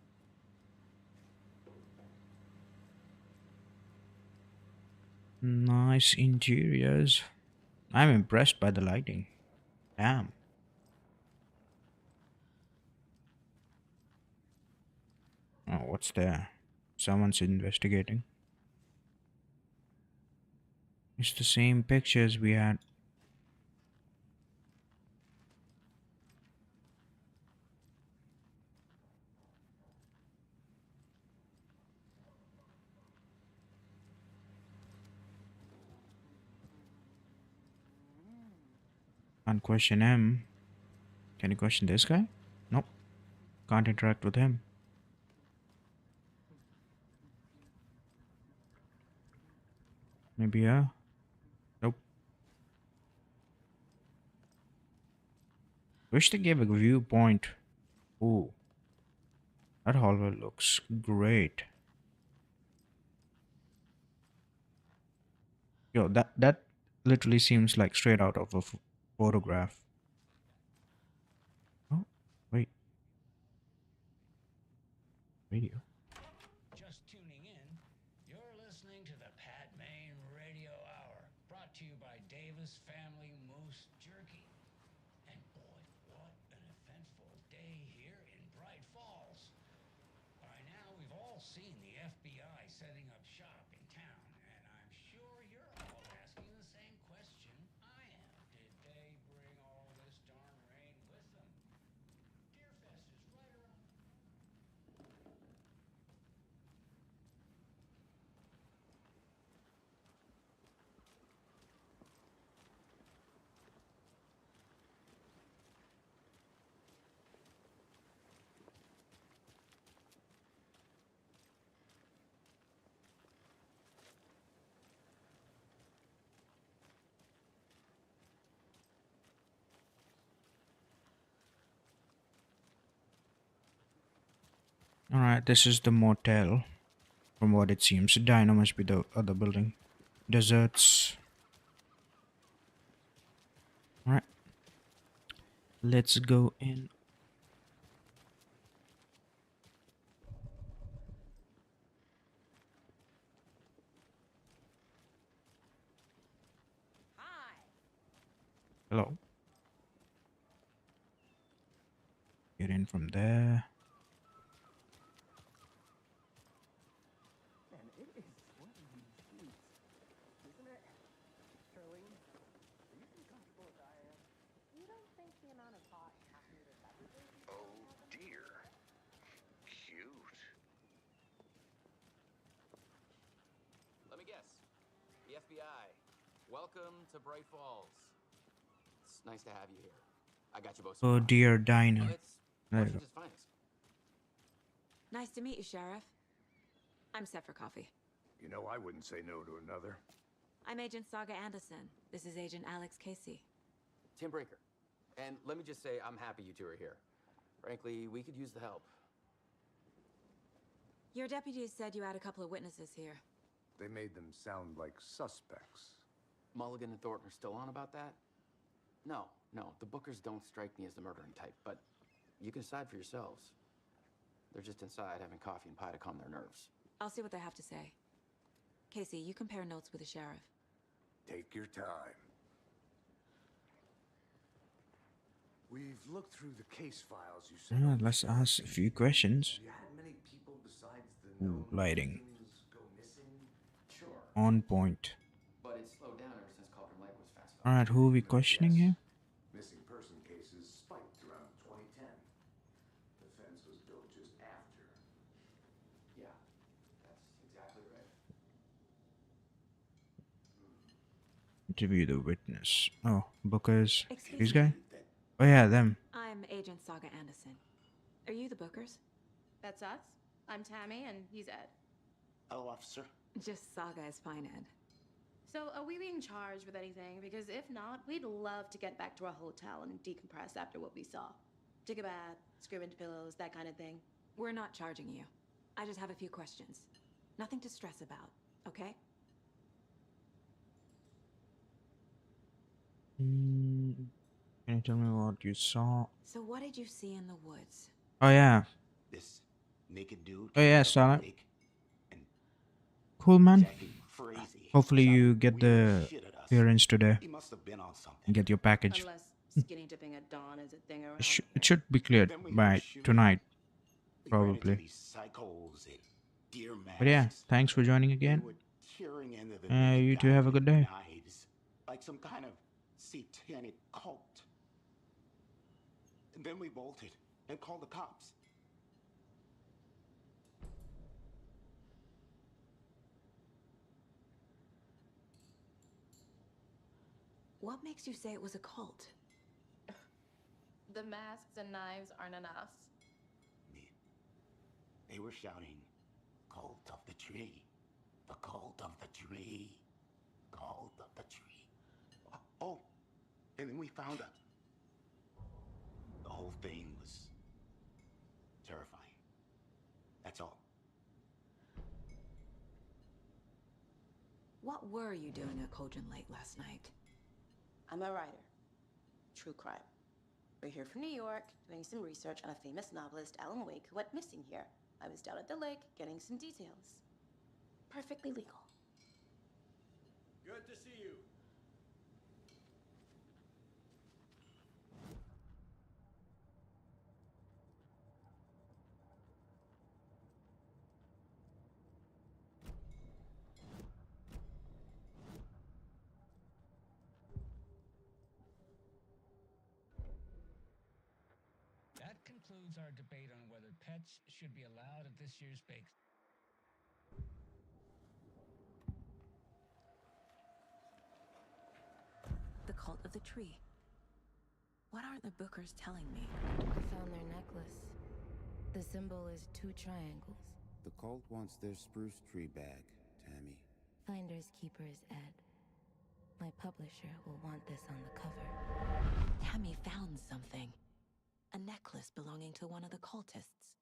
Nice interiors. I'm impressed by the lighting. Damn. Oh, what's there? Someone's investigating. It's the same pictures we had. Can't question him. Can you question this guy? Nope. Can't interact with him. Maybe nope. Wish they gave a viewpoint. Ooh, that hallway looks great. Yo, that literally seems like straight out of a photograph. Oh, wait, video. Just tuning in, you're listening to the Pat Main Radio Hour, brought to you by Davis Family Moose Jerky. And boy, what an eventful day here in Bright Falls. By now, we've all seen the FBI setting up shop in town, and I'm sure you're all asking the same question I am. Did they bring all this darn rain with them? Deerfest is right around. All right, this is the motel. From what it seems, Dino must be the other building. Desserts. All right, let's go in. Hi. Hello. Get in from there. Man, it is sweaty in these sheets, isn't it? Charlene, are you as comfortable as I am? You don't think the amount of hot happened to beverages you Oh poured on them? dear. Cute. Let me guess. The FBI. Welcome to Bright Falls. It's nice to have you here. I got you both some Oh coffee. dear, Oh, Dino. it's There you go. Washington's finest. Nice to meet you, Sheriff. I'm set for coffee. You know, I wouldn't say no to another. I'm Agent Saga Anderson. This is Agent Alex Casey. Tim Breaker. And let me just say, I'm happy you two are here. Frankly, we could use the help. Your deputies said you had a couple of witnesses here. They made them sound like suspects. Mulligan and Thornton are still on about that? No, the Bookers don't strike me as the murdering type, but you can decide for yourselves. They're just inside having coffee and pie to calm their nerves. I'll see what they have to say. Casey, you compare notes with the sheriff. Take your time. We've looked through the case files you sent. over to Let's Sheriff ask a Casey. few questions. Have you had many people besides the Ooh, known lighting. victims go missing? Sure, On point. but it's slowed down ever since Cauldron Lake was fast. All right, who are we questioning here? Missing person cases spiked Interview the witness. Oh, Booker's. Excuse These me. guy? Oh yeah, them. I'm Agent Saga Anderson. Are you the Bookers? That's us. I'm Tammy, and he's Ed. Hello, officer. Just Saga is fine, Ed. So, are we being charged with anything? Because if not, we'd love to get back to our hotel and decompress after what we saw. Take a bath, scream into pillows, that kind of thing. We're not charging you. I just have a few questions. Nothing to stress about, okay? Can you tell me what you saw? So what did you see in the woods? Oh yeah. This naked dude. Oh yeah, came up Starlight. the lake and Cool, man. acting crazy. Hopefully Shouting you get weird the shit at us. clearance today He must have been on something. and get your package. Unless skinny dipping at dawn is a thing around It should be cleared Then we by heard shooting. tonight, We ran into probably. these psychos in deer masks. But yeah, thanks for joining They again. were tearing into the naked You two guy have a with good day. knives, like some kind of satanic cult. And then we bolted and called the cops. What makes you say it was a cult? The masks and knives aren't enough. They were shouting, "Cult of the tree, the cult of the tree, cult of the tree." Oh, and then we found out. The whole thing was terrifying. That's all. What were you doing at Cauldron Lake last night? I'm a writer. True crime. We're here from New York, doing some research on a famous novelist, Alan Wake, who went missing here. I was down at the lake, getting some details. Perfectly legal. Good to see you. That concludes our debate on whether pets should be allowed at this year's bake. The cult of the tree. What are the Bookers telling me? I found their necklace. The symbol is 2 triangles. The cult wants their spruce tree bag, Tammy. Finders keepers, Ed. My publisher will want this on the cover. Tammy found something. A necklace belonging to one of the cultists.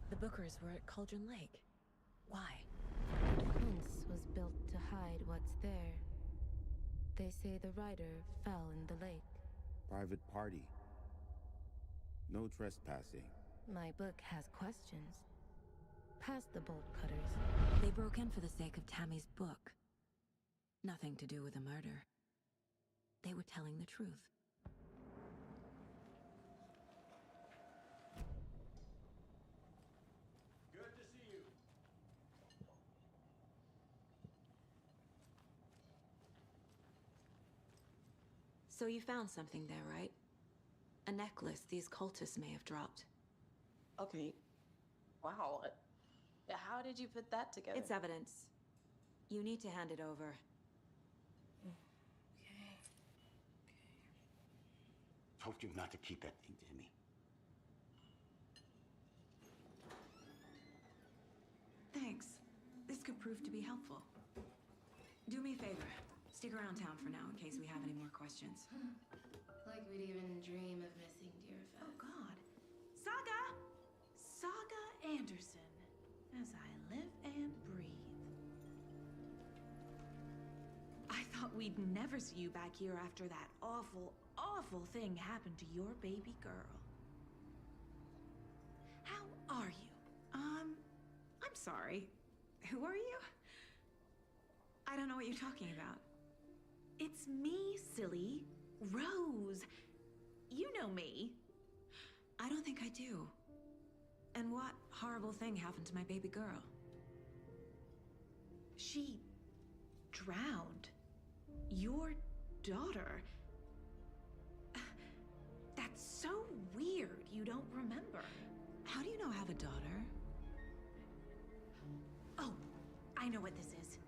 The Bookers were at Cauldron Lake. Why? The fence was built to hide what's there. They say the writer fell in the lake. Private party. No trespassing. My book has questions. Past the bolt cutters. They broke in for the sake of Tammy's book. Nothing to do with a murder. They were telling the truth. Good to see you. So you found something there, right? A necklace these cultists may have dropped. Okay. Wow. How did you put that together? It's evidence. You need to hand it over. Okay. Told you not to keep that thing, Tammy. Thanks. This could prove to be helpful. Do me a favor. Stick around town for now in case we have any more questions. Like we'd even dream of missing dear Fez. Oh God. Saga! Saga Anderson. As I live and breathe. I thought we'd never see you back here after that awful, awful thing happened to your baby girl. How are you? I'm sorry. Who are you? I don't know what you're talking about. It's me, silly. Rose. You know me. I don't think I do. And what horrible thing happened to my baby girl? She drowned. Your daughter. That's so weird you don't remember. How do you know I have a daughter? Oh, I know what this is.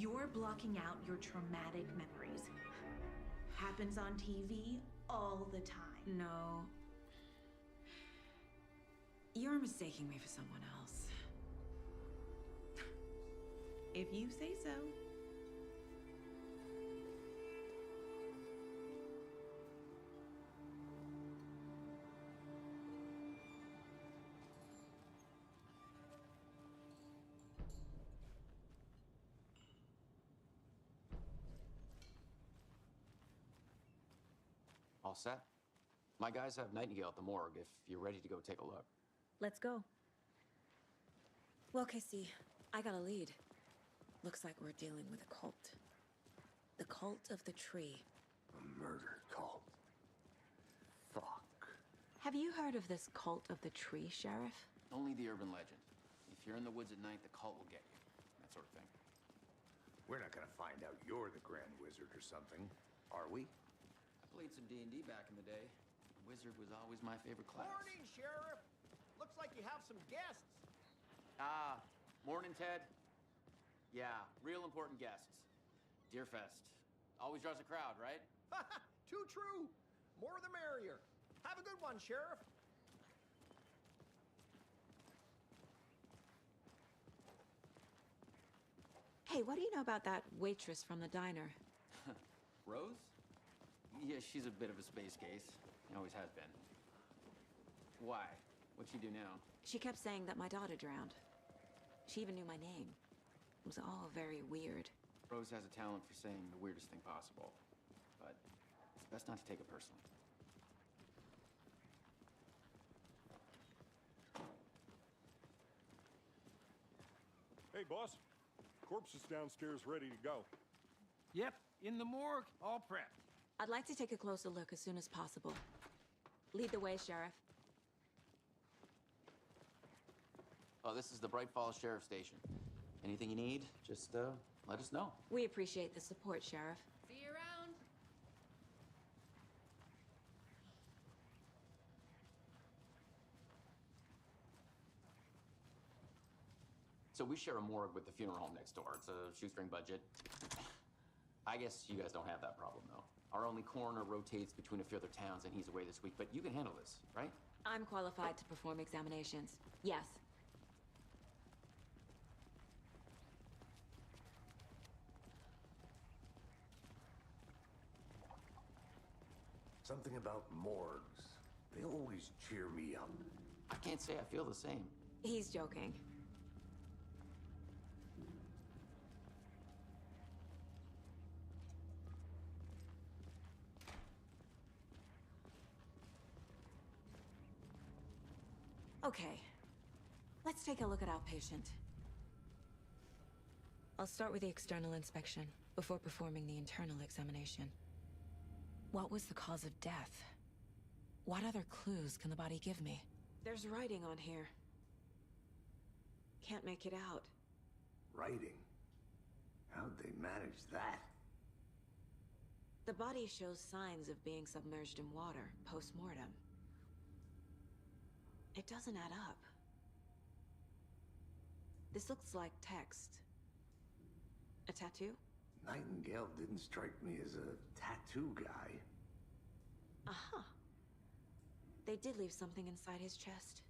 You're blocking out your traumatic memories. Happens on TV all the time. No. You're mistaking me for someone else. If you say so. All set? My guys have Nightingale at the morgue if you're ready to go take a look. Let's go. Well, Casey, I got a lead. Looks like we're dealing with a cult. The cult of the tree. A murder cult. Fuck. Have you heard of this cult of the tree, Sheriff? Only the urban legend. If you're in the woods at night, the cult will get you. That sort of thing. We're not gonna find out you're the Grand Wizard or something, are we? I played some D&D back in the day. Wizard was always my favorite class. Morning, Sheriff. Looks like you have some guests. Ah, morning, Ted. Yeah, real important guests. Deerfest. Always draws a crowd, right? Too true. More the merrier. Have a good one, Sheriff. Hey, what do you know about that waitress from the diner? Rose? Yeah, she's a bit of a space case. Always has been. Why? What'd she do now? She kept saying that my daughter drowned. She even knew my name. It was all very weird. Rose has a talent for saying the weirdest thing possible. But it's best not to take it personally. Hey, boss. Corpse is downstairs ready to go. Yep, in the morgue, all prepped. I'd like to take a closer look as soon as possible. Lead the way, Sheriff. Oh, this is the Bright Falls Sheriff Station. Anything you need, just let us know. We appreciate the support, Sheriff. See you around. So we share a morgue with the funeral home next door. It's a shoestring budget. I guess you guys don't have that problem, though. Our only coroner rotates between a few other towns, and he's away this week. But you can handle this, right? I'm qualified to perform examinations. Yes. Something about morgues. They always cheer me up. I can't say I feel the same. He's joking. Okay, let's take a look at outpatient. I'll start with the external inspection before performing the internal examination. What was the cause of death? What other clues can the body give me? There's writing on here. Can't make it out. Writing? How'd they manage that? The body shows signs of being submerged in water post-mortem. It doesn't add up. This looks like text. A tattoo? Nightingale didn't strike me as a tattoo guy. Aha. They did leave something inside his chest.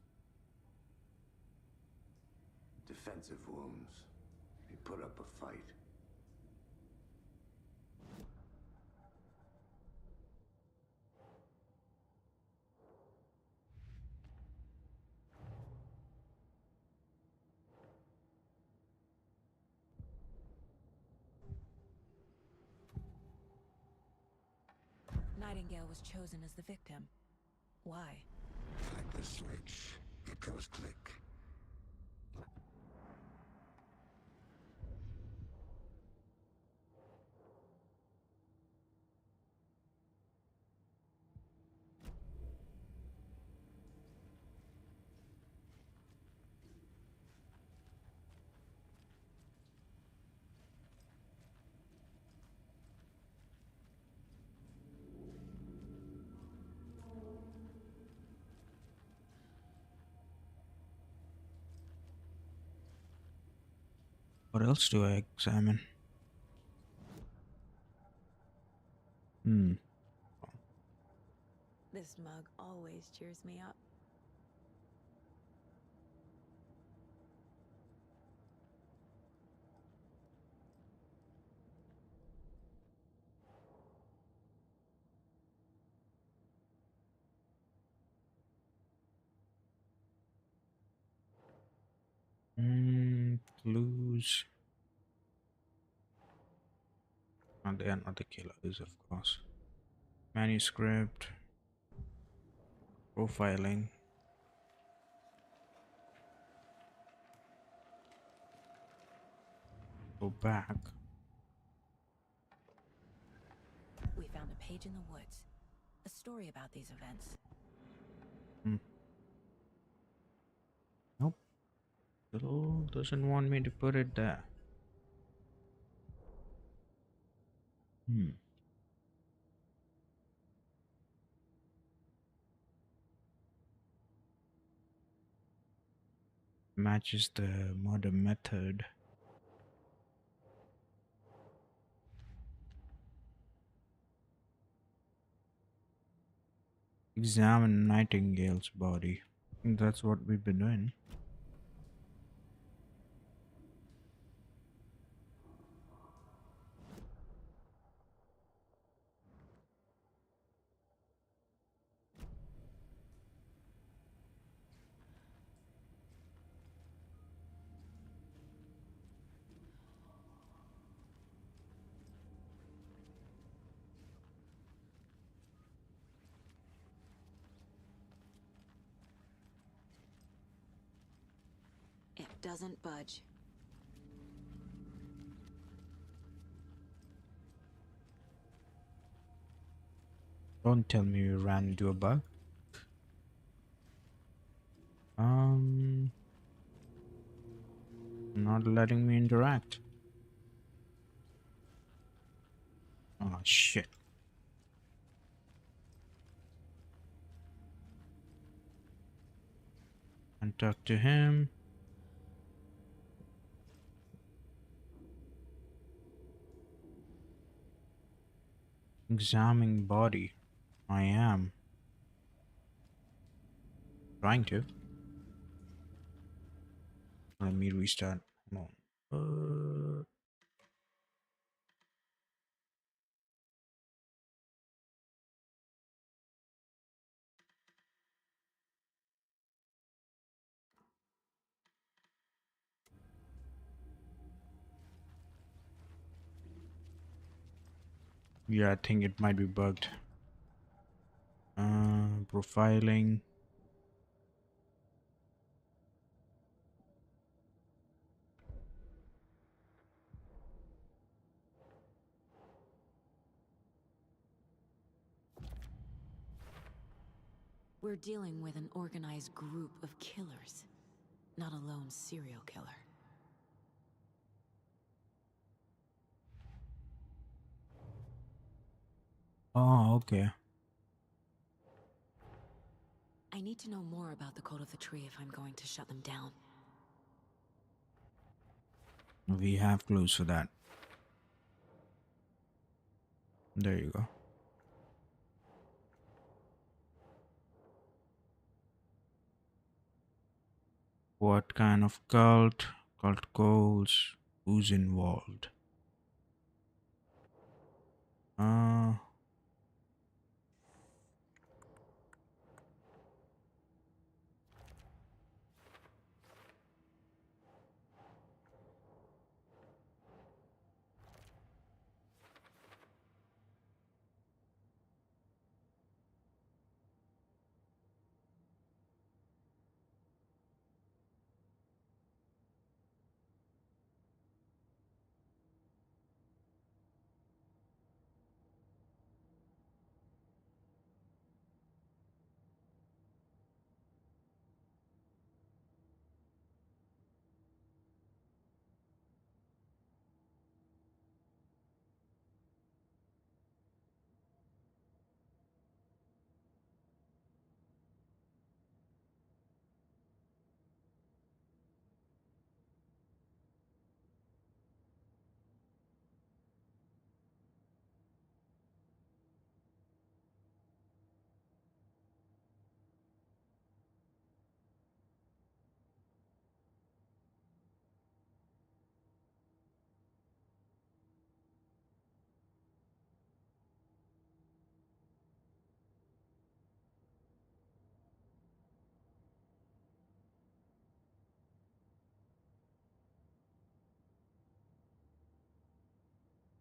Defensive wounds. He put up a fight. Nightingale was chosen as the victim. Why? Like the switch, it goes click. What else do I examine? Hmm. This mug always cheers me up. Clues. And they are not the killers, of course. Manuscript. Profiling. Go back. We found a page in the woods. A story about these events. Hmm. Nope. Still doesn't want me to put it there. Hmm. Matches the murder method. Examine Nightingale's body. I think that's what we've been doing. It doesn't budge. Don't tell me you ran into a bug. Not letting me interact. Oh shit. And talk to him. Examining body. I am trying to. Let me restart. Hold on. Yeah, I think it might be bugged. Profiling. We're dealing with an organized group of killers, not a lone serial killer. Oh, okay. I need to know more about the Code of the Tree if I'm going to shut them down. We have clues for that. There you go. What kind of cult? Cult goals? Who's involved? Uh,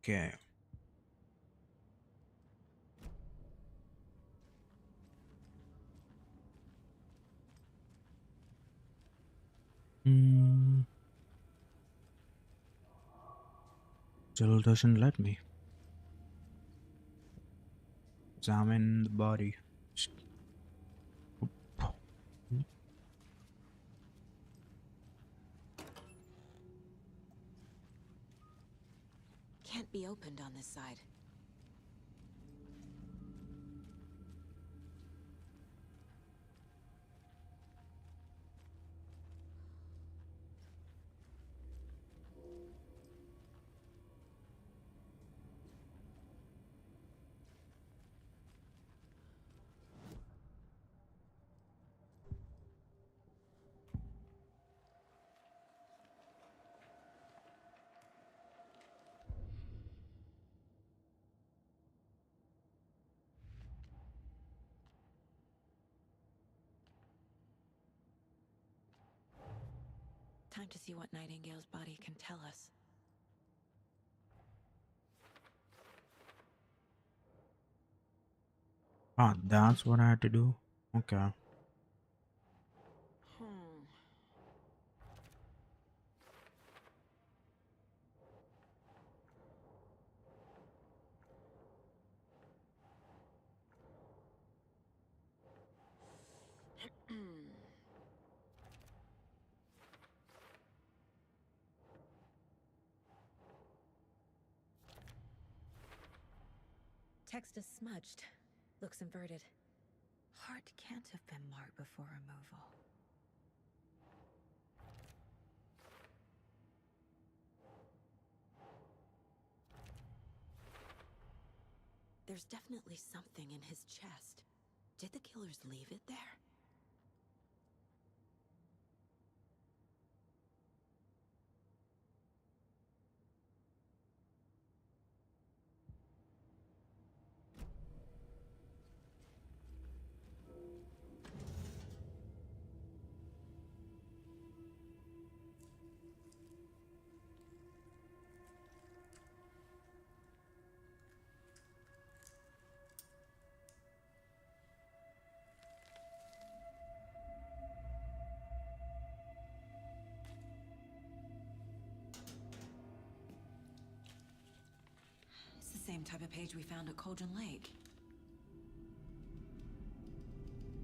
Okay. Hmm. Still doesn't let me examine the body. Can't be opened on this side. Time to see what Nightingale's body can tell us. Ah, that's what I had to do. Okay. Text is smudged. Looks inverted. Heart can't have been marked before removal. There's definitely something in his chest. Did the killers leave it there? It's the same type of page we found at Cauldron Lake.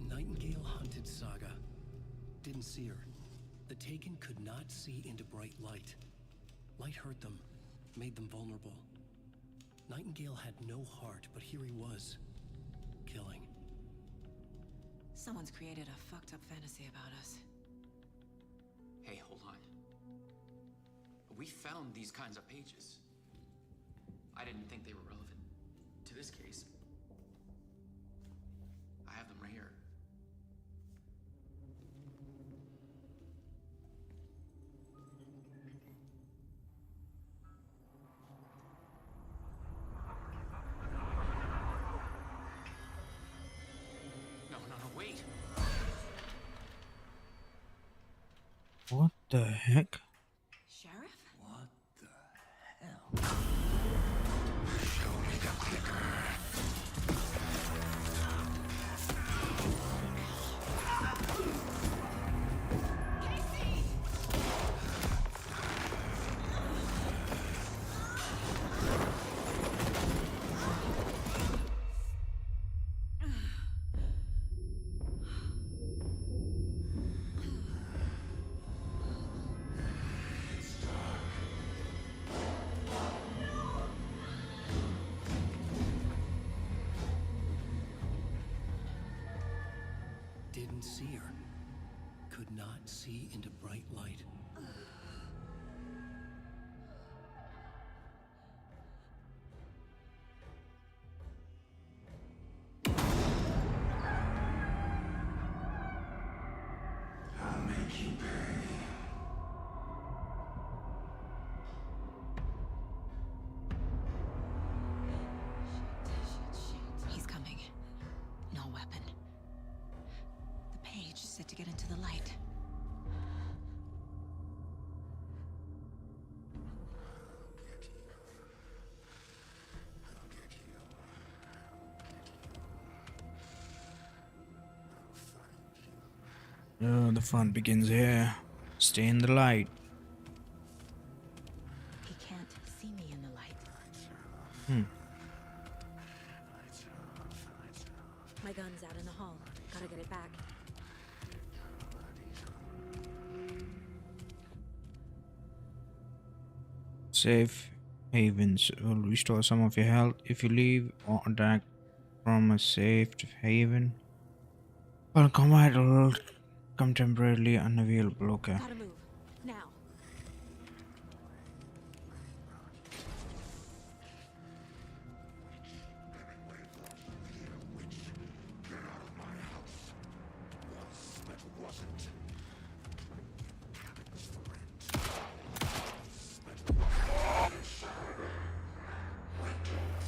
Nightingale hunted Saga. Didn't see her. The Taken could not see into bright light. Light hurt them, made them vulnerable. Nightingale had no heart, but here he was, killing. Someone's created a fucked up fantasy about us. Hey, hold on. We found these kinds of pages. I didn't think they were relevant to this case. I have them right here. No, wait. What the heck? Sheriff? What the hell? Show me the clicker. Didn't see her. Could not see into bright light. I'll make you pay. He's coming. No weapon. The page said to get into the light. The fun begins here. Stay in the light. He can't see me in the light. Hmm. My gun's out in the hall. Gotta get it back. Safe havens will restore some of your health if you leave or attack from a safe haven. While combat will come temporarily unavailable. Okay. Gotta move. Now.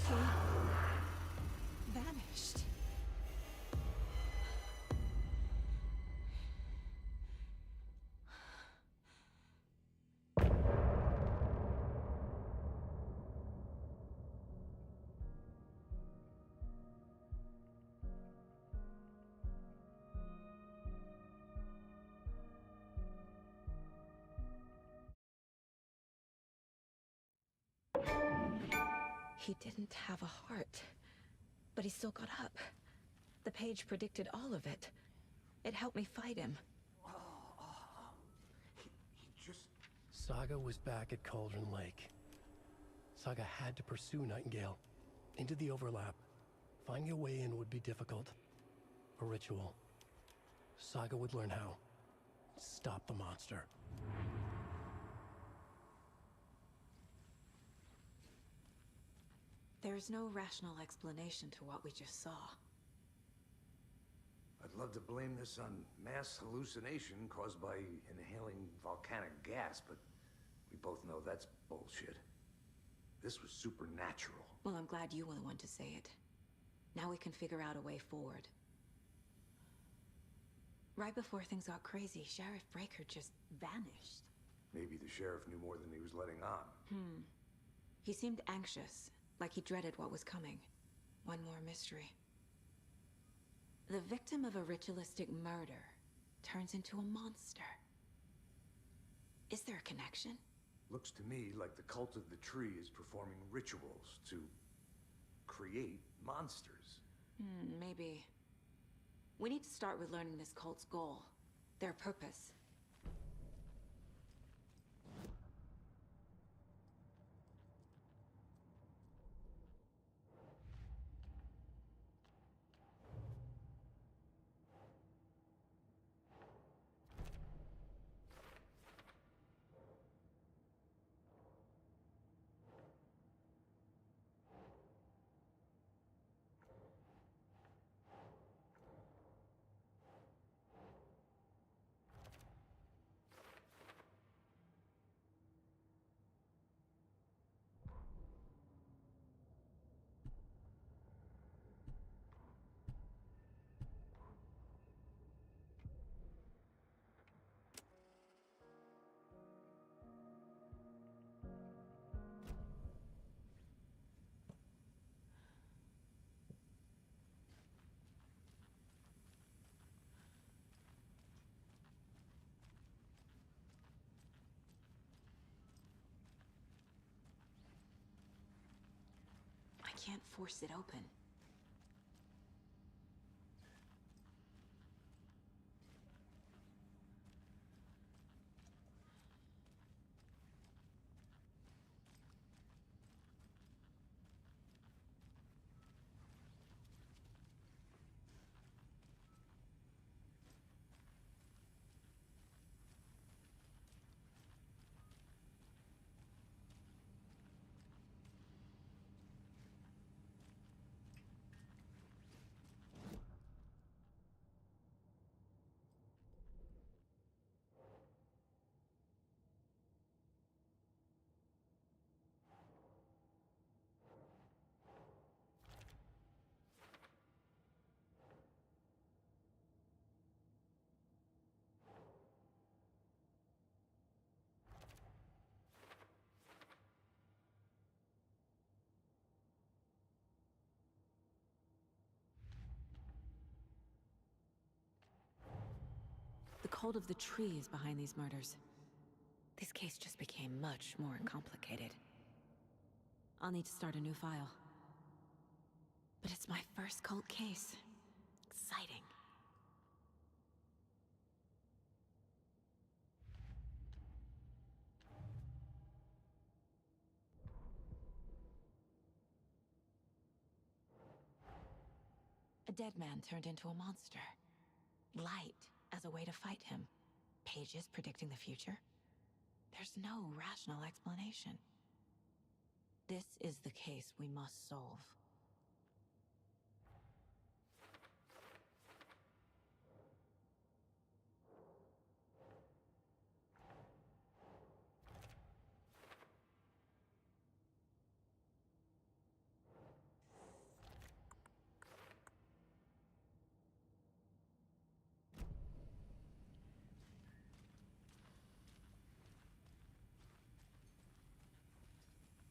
He vanished. He didn't have a heart, but he still got up. The page predicted all of it. It helped me fight him. Saga was back at Cauldron Lake. Saga had to pursue Nightingale. Into the overlap. Finding a way in would be difficult. A ritual. Saga would learn how. Stop the monster. There's no rational explanation to what we just saw. I'd love to blame this on mass hallucination caused by inhaling volcanic gas, but we both know that's bullshit. This was supernatural. Well, I'm glad you were the one to say it. Now we can figure out a way forward. Right before things got crazy, Sheriff Breaker just vanished. Maybe the sheriff knew more than he was letting on. He seemed anxious, like he dreaded what was coming. One more mystery. The victim of a ritualistic murder turns into a monster. Is there a connection? Looks to me like the cult of the tree is performing rituals to create monsters. Maybe. We need to start with learning this cult's goal, their purpose. I can't force it open. cult of the tree is behind these murders. This case just became much more complicated. I'll need to start a new file. But it's my first cult case. Exciting. A dead man turned into a monster. Light as a way to fight him. Pages predicting the future? There's no rational explanation. This is the case we must solve.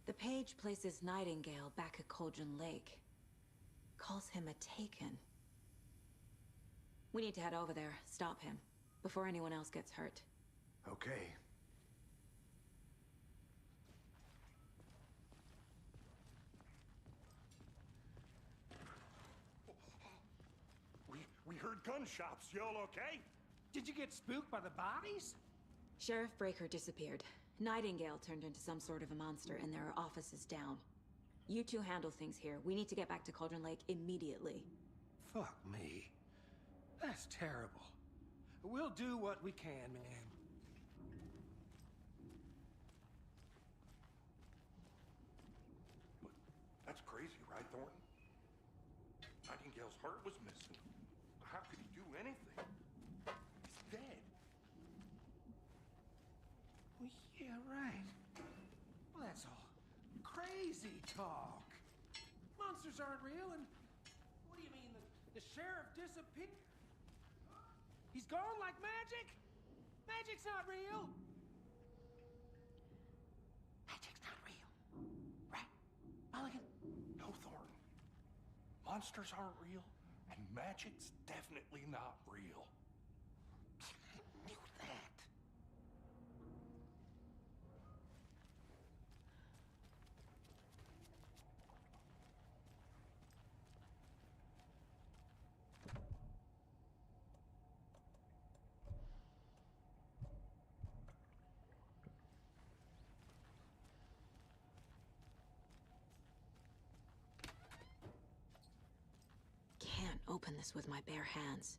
The page places Nightingale back at Cauldron Lake. Calls him a Taken. We need to head over there, stop him, before anyone else gets hurt. Okay. We heard gunshots. Y'all okay? Did you get spooked by the bodies? Sheriff Breaker disappeared. Nightingale turned into some sort of a monster, and there are offices down. You two handle things here. We need to get back to Cauldron Lake immediately. Fuck me. That's terrible. We'll do what we can, man. But that's crazy, right, Thornton? Nightingale's heart was missing. How could he do anything? He's dead. Well, yeah, right. Well, that's all crazy talk. Monsters aren't real, and what do you mean the sheriff disappeared? He's gone like magic? Magic's not real. Magic's not real. Right, Mulligan? No, Thornton. Monsters aren't real, and magic's definitely not real. I knew that. Can't open this with my bare hands.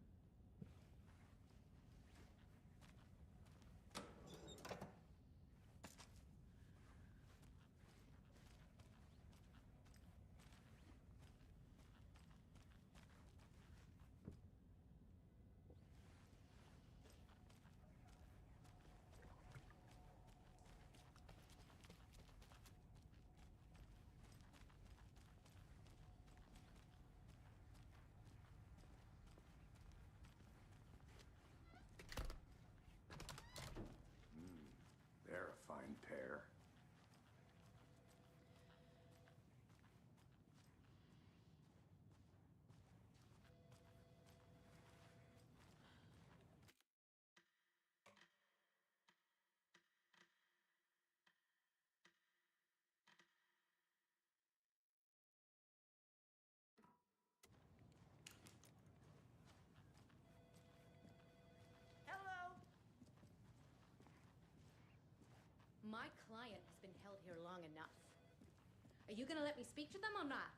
They're a fine pair. Hello. My client has been held here long enough. Are you gonna let me speak to them or not?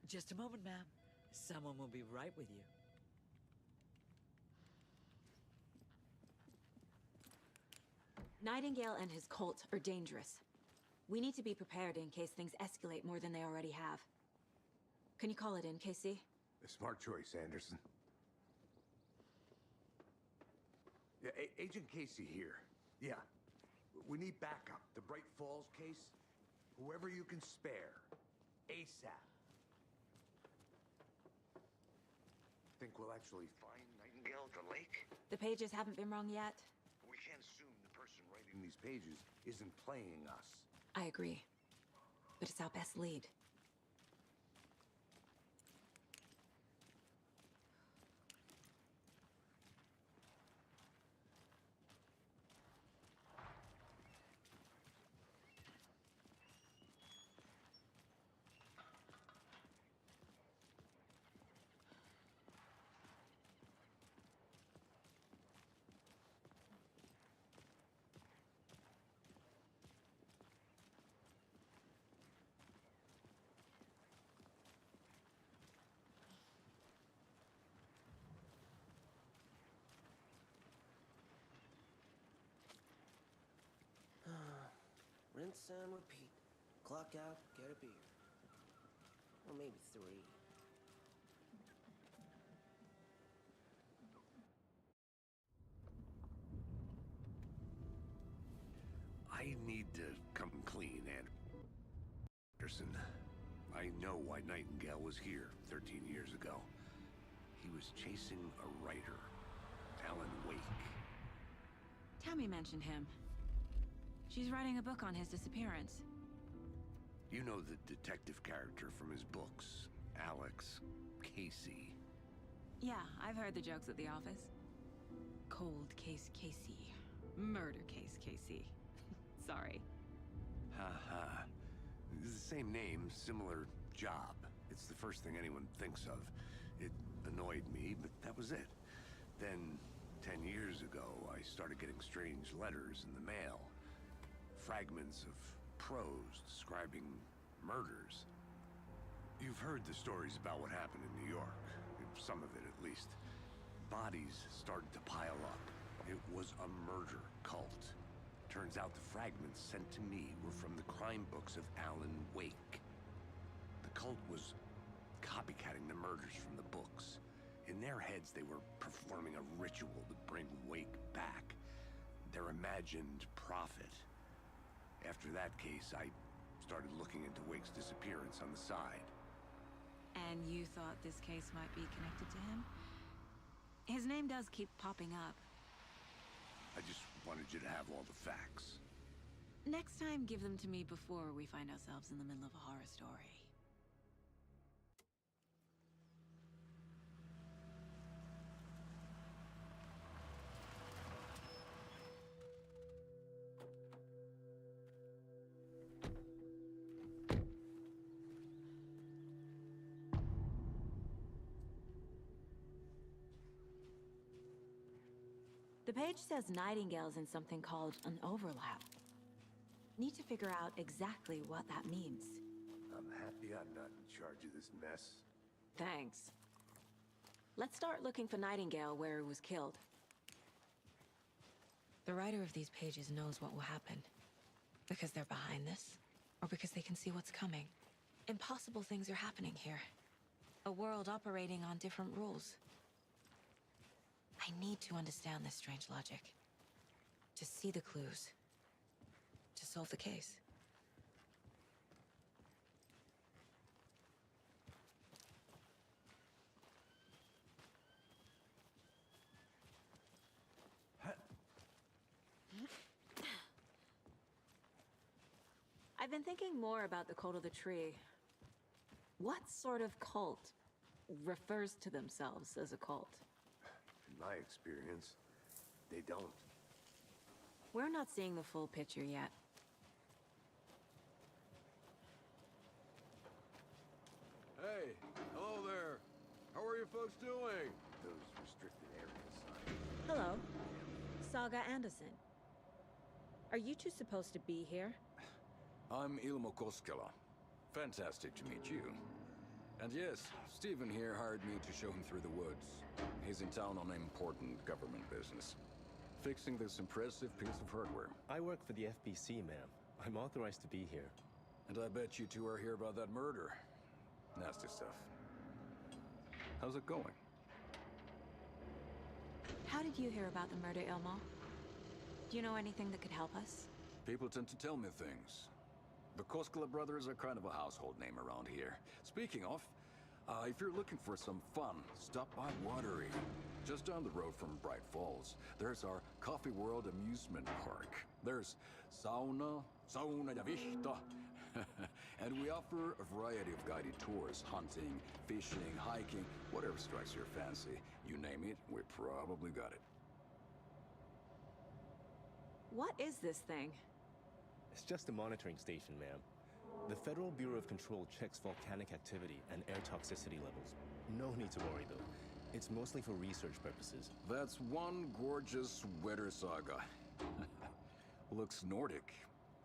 Just a moment, ma'am. Someone will be right with you. Nightingale and his cult are dangerous. We need to be prepared in case things escalate more than they already have. Can you call it in, KC? A smart choice, Anderson. Yeah, Agent Casey here. Yeah. We need backup. The Bright Falls case. Whoever you can spare. ASAP. Think we'll actually find Nightingale at the lake? The pages haven't been wrong yet. We can't assume the person writing these pages isn't playing us. I agree. But it's our best lead. rinse and repeat. Clock out, get a beer. Or maybe 3. I need to come clean, Anderson. I know why Nightingale was here 13 years ago. He was chasing a writer, Alan Wake. Tammy mentioned him. She's writing a book on his disappearance. You know the detective character from his books, Alex Casey. Yeah, I've heard the jokes at the office. Cold case Casey. Murder case Casey. Sorry. Ha. It's the same name, similar job. It's the first thing anyone thinks of. It annoyed me, but that was it. Then, 10 years ago, I started getting strange letters in the mail. Fragments of prose describing murders. You've heard the stories about what happened in New York. Some of it, at least. Bodies started to pile up. It was a murder cult. Turns out the fragments sent to me were from the crime books of Alan Wake. The cult was copycatting the murders from the books. In their heads, they were performing a ritual to bring Wake back. Their imagined prophet. After that case, I started looking into Wake's disappearance on the side. And you thought this case might be connected to him? His name does keep popping up. I just wanted you to have all the facts. Next time, give them to me before we find ourselves in the middle of a horror story. The page says Nightingale's in something called an overlap. Need to figure out exactly what that means. I'm happy I'm not in charge of this mess. Thanks. Let's start looking for Nightingale where he was killed. The writer of these pages knows what will happen. Because they're behind this, or because they can see what's coming. Impossible things are happening here. A world operating on different rules. I need to understand this strange logic. To see the clues. To solve the case. I've been thinking more about the cult of the tree. What sort of cult refers to themselves as a cult? In my experience, they don't. We're not seeing the full picture yet. Hey, hello there. How are you folks doing? Those restricted areas signs. Hello. Saga Anderson. Are you two supposed to be here? I'm Ilmo Koskela. Fantastic to meet you. And yes, Stephen here hired me to show him through the woods. He's in town on important government business. Fixing this impressive piece of hardware. I work for the FBC, ma'am. I'm authorized to be here. And I bet you two are here about that murder. Nasty stuff. How's it going? How did you hear about the murder, Ilmo? Do you know anything that could help us? People tend to tell me things. The Koskela brothers are kind of a household name around here. Speaking of, if you're looking for some fun, stop by Watery. Just down the road from Bright Falls, there's our Coffee World amusement park. There's sauna ja vihta, and we offer a variety of guided tours, hunting, fishing, hiking, whatever strikes your fancy. You name it, we probably got it. What is this thing? It's just a monitoring station, ma'am. The Federal Bureau of Control checks volcanic activity and air toxicity levels. No need to worry, though. It's mostly for research purposes. That's one gorgeous sweater, Saga. Looks Nordic.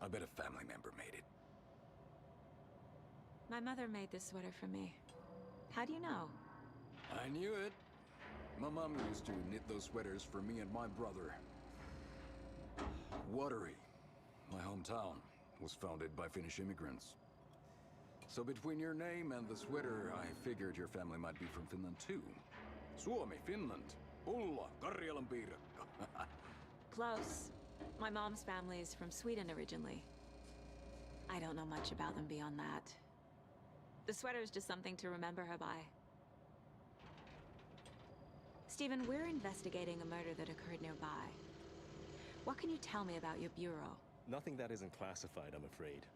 I bet a family member made it. My mother made this sweater for me. How do you know? I knew it. My mom used to knit those sweaters for me and my brother. Watery, my hometown. was founded by Finnish immigrants. So between your name and the sweater, I figured your family might be from Finland too. Suomi, Finland. Ulla, Karjalan piirakka. Close. My mom's family is from Sweden originally. I don't know much about them beyond that. The sweater is just something to remember her by. Stephen, we're investigating a murder that occurred nearby. What can you tell me about your bureau? Nothing that isn't classified, I'm afraid.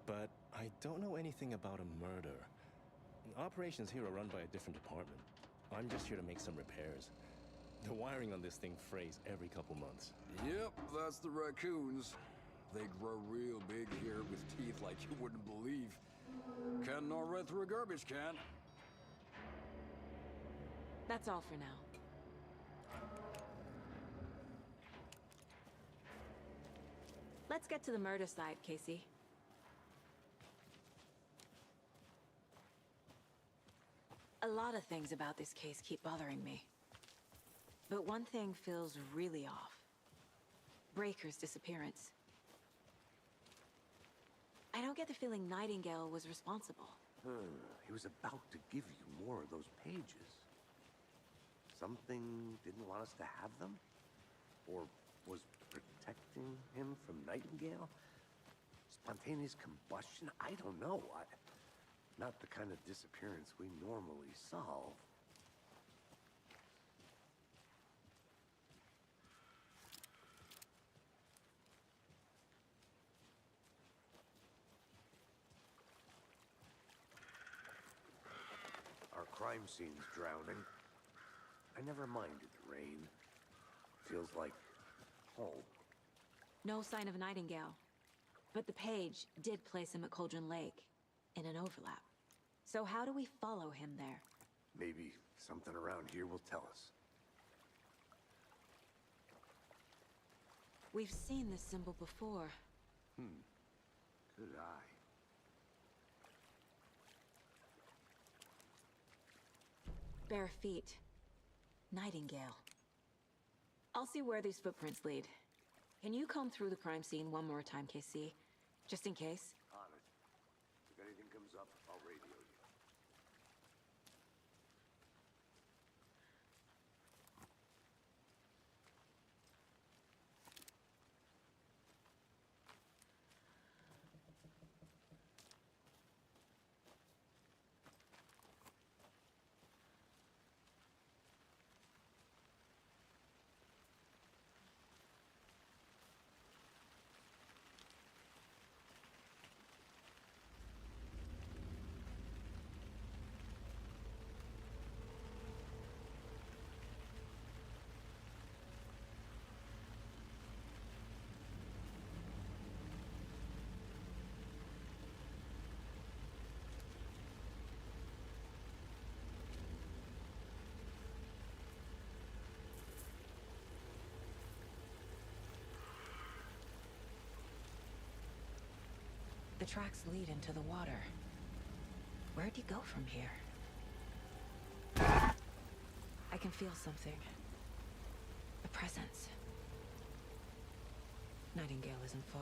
But I don't know anything about a murder. Operations here are run by a different department. I'm just here to make some repairs. The wiring on this thing frays every couple months. Yep, that's the raccoons. They grow real big here with teeth like you wouldn't believe. Can't gnaw right through a garbage can. That's all for now. Let's get to the murder site, Casey. A lot of things about this case keep bothering me. But one thing feels really off. Breaker's disappearance. I don't get the feeling Nightingale was responsible. He was about to give you more of those pages. Something didn't want us to have them? Or was protecting him from Nightingale? Spontaneous combustion? I don't know. Not the kind of disappearance we normally solve. Our crime scene's drowning. I never minded the rain. Feels like home. No sign of Nightingale. But the page did place him at Cauldron Lake, in an overlap. So how do we follow him there? Maybe something around here will tell us. We've seen this symbol before. Good eye. Bare feet. Nightingale. I'll see where these footprints lead. Can you comb through the crime scene one more time, KC? Just in case? On it. If anything comes up, I'll radio you. The tracks lead into the water. Where'd he go from here? I can feel something. A presence. Nightingale isn't far.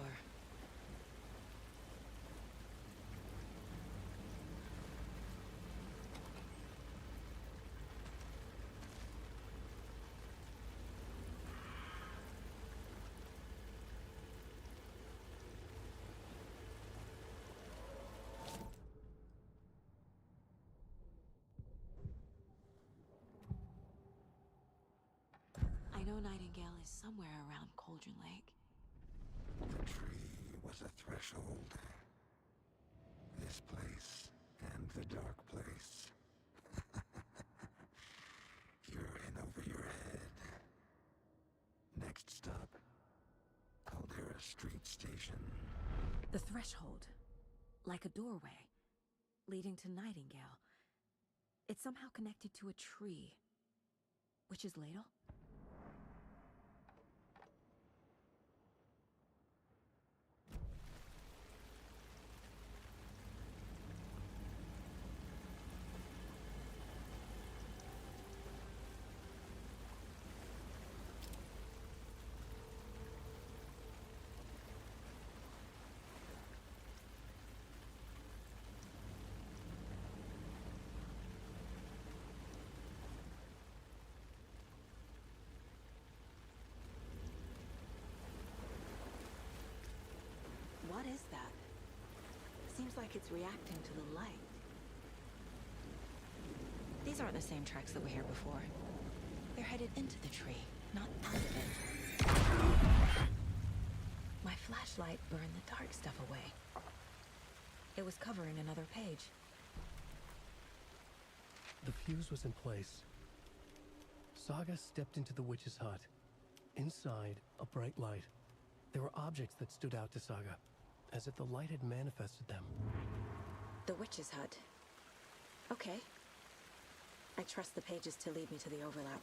I know Nightingale is somewhere around Cauldron Lake. The tree was a threshold. This place and the dark place. You're in over your head. Next stop, Caldera Street Station. The threshold. Like a doorway. Leading to Nightingale. It's somehow connected to a tree. Witch's Ladle? like it's reacting to the light. These aren't the same tracks that were here before. They're headed into the tree, not out of it. My flashlight burned the dark stuff away. It was covering another page. The fuse was in place. Saga stepped into the witch's hut. Inside, a bright light. There were objects that stood out to Saga, as if the light had manifested them. The witch's hut. Okay. I trust the pages to lead me to the overlap.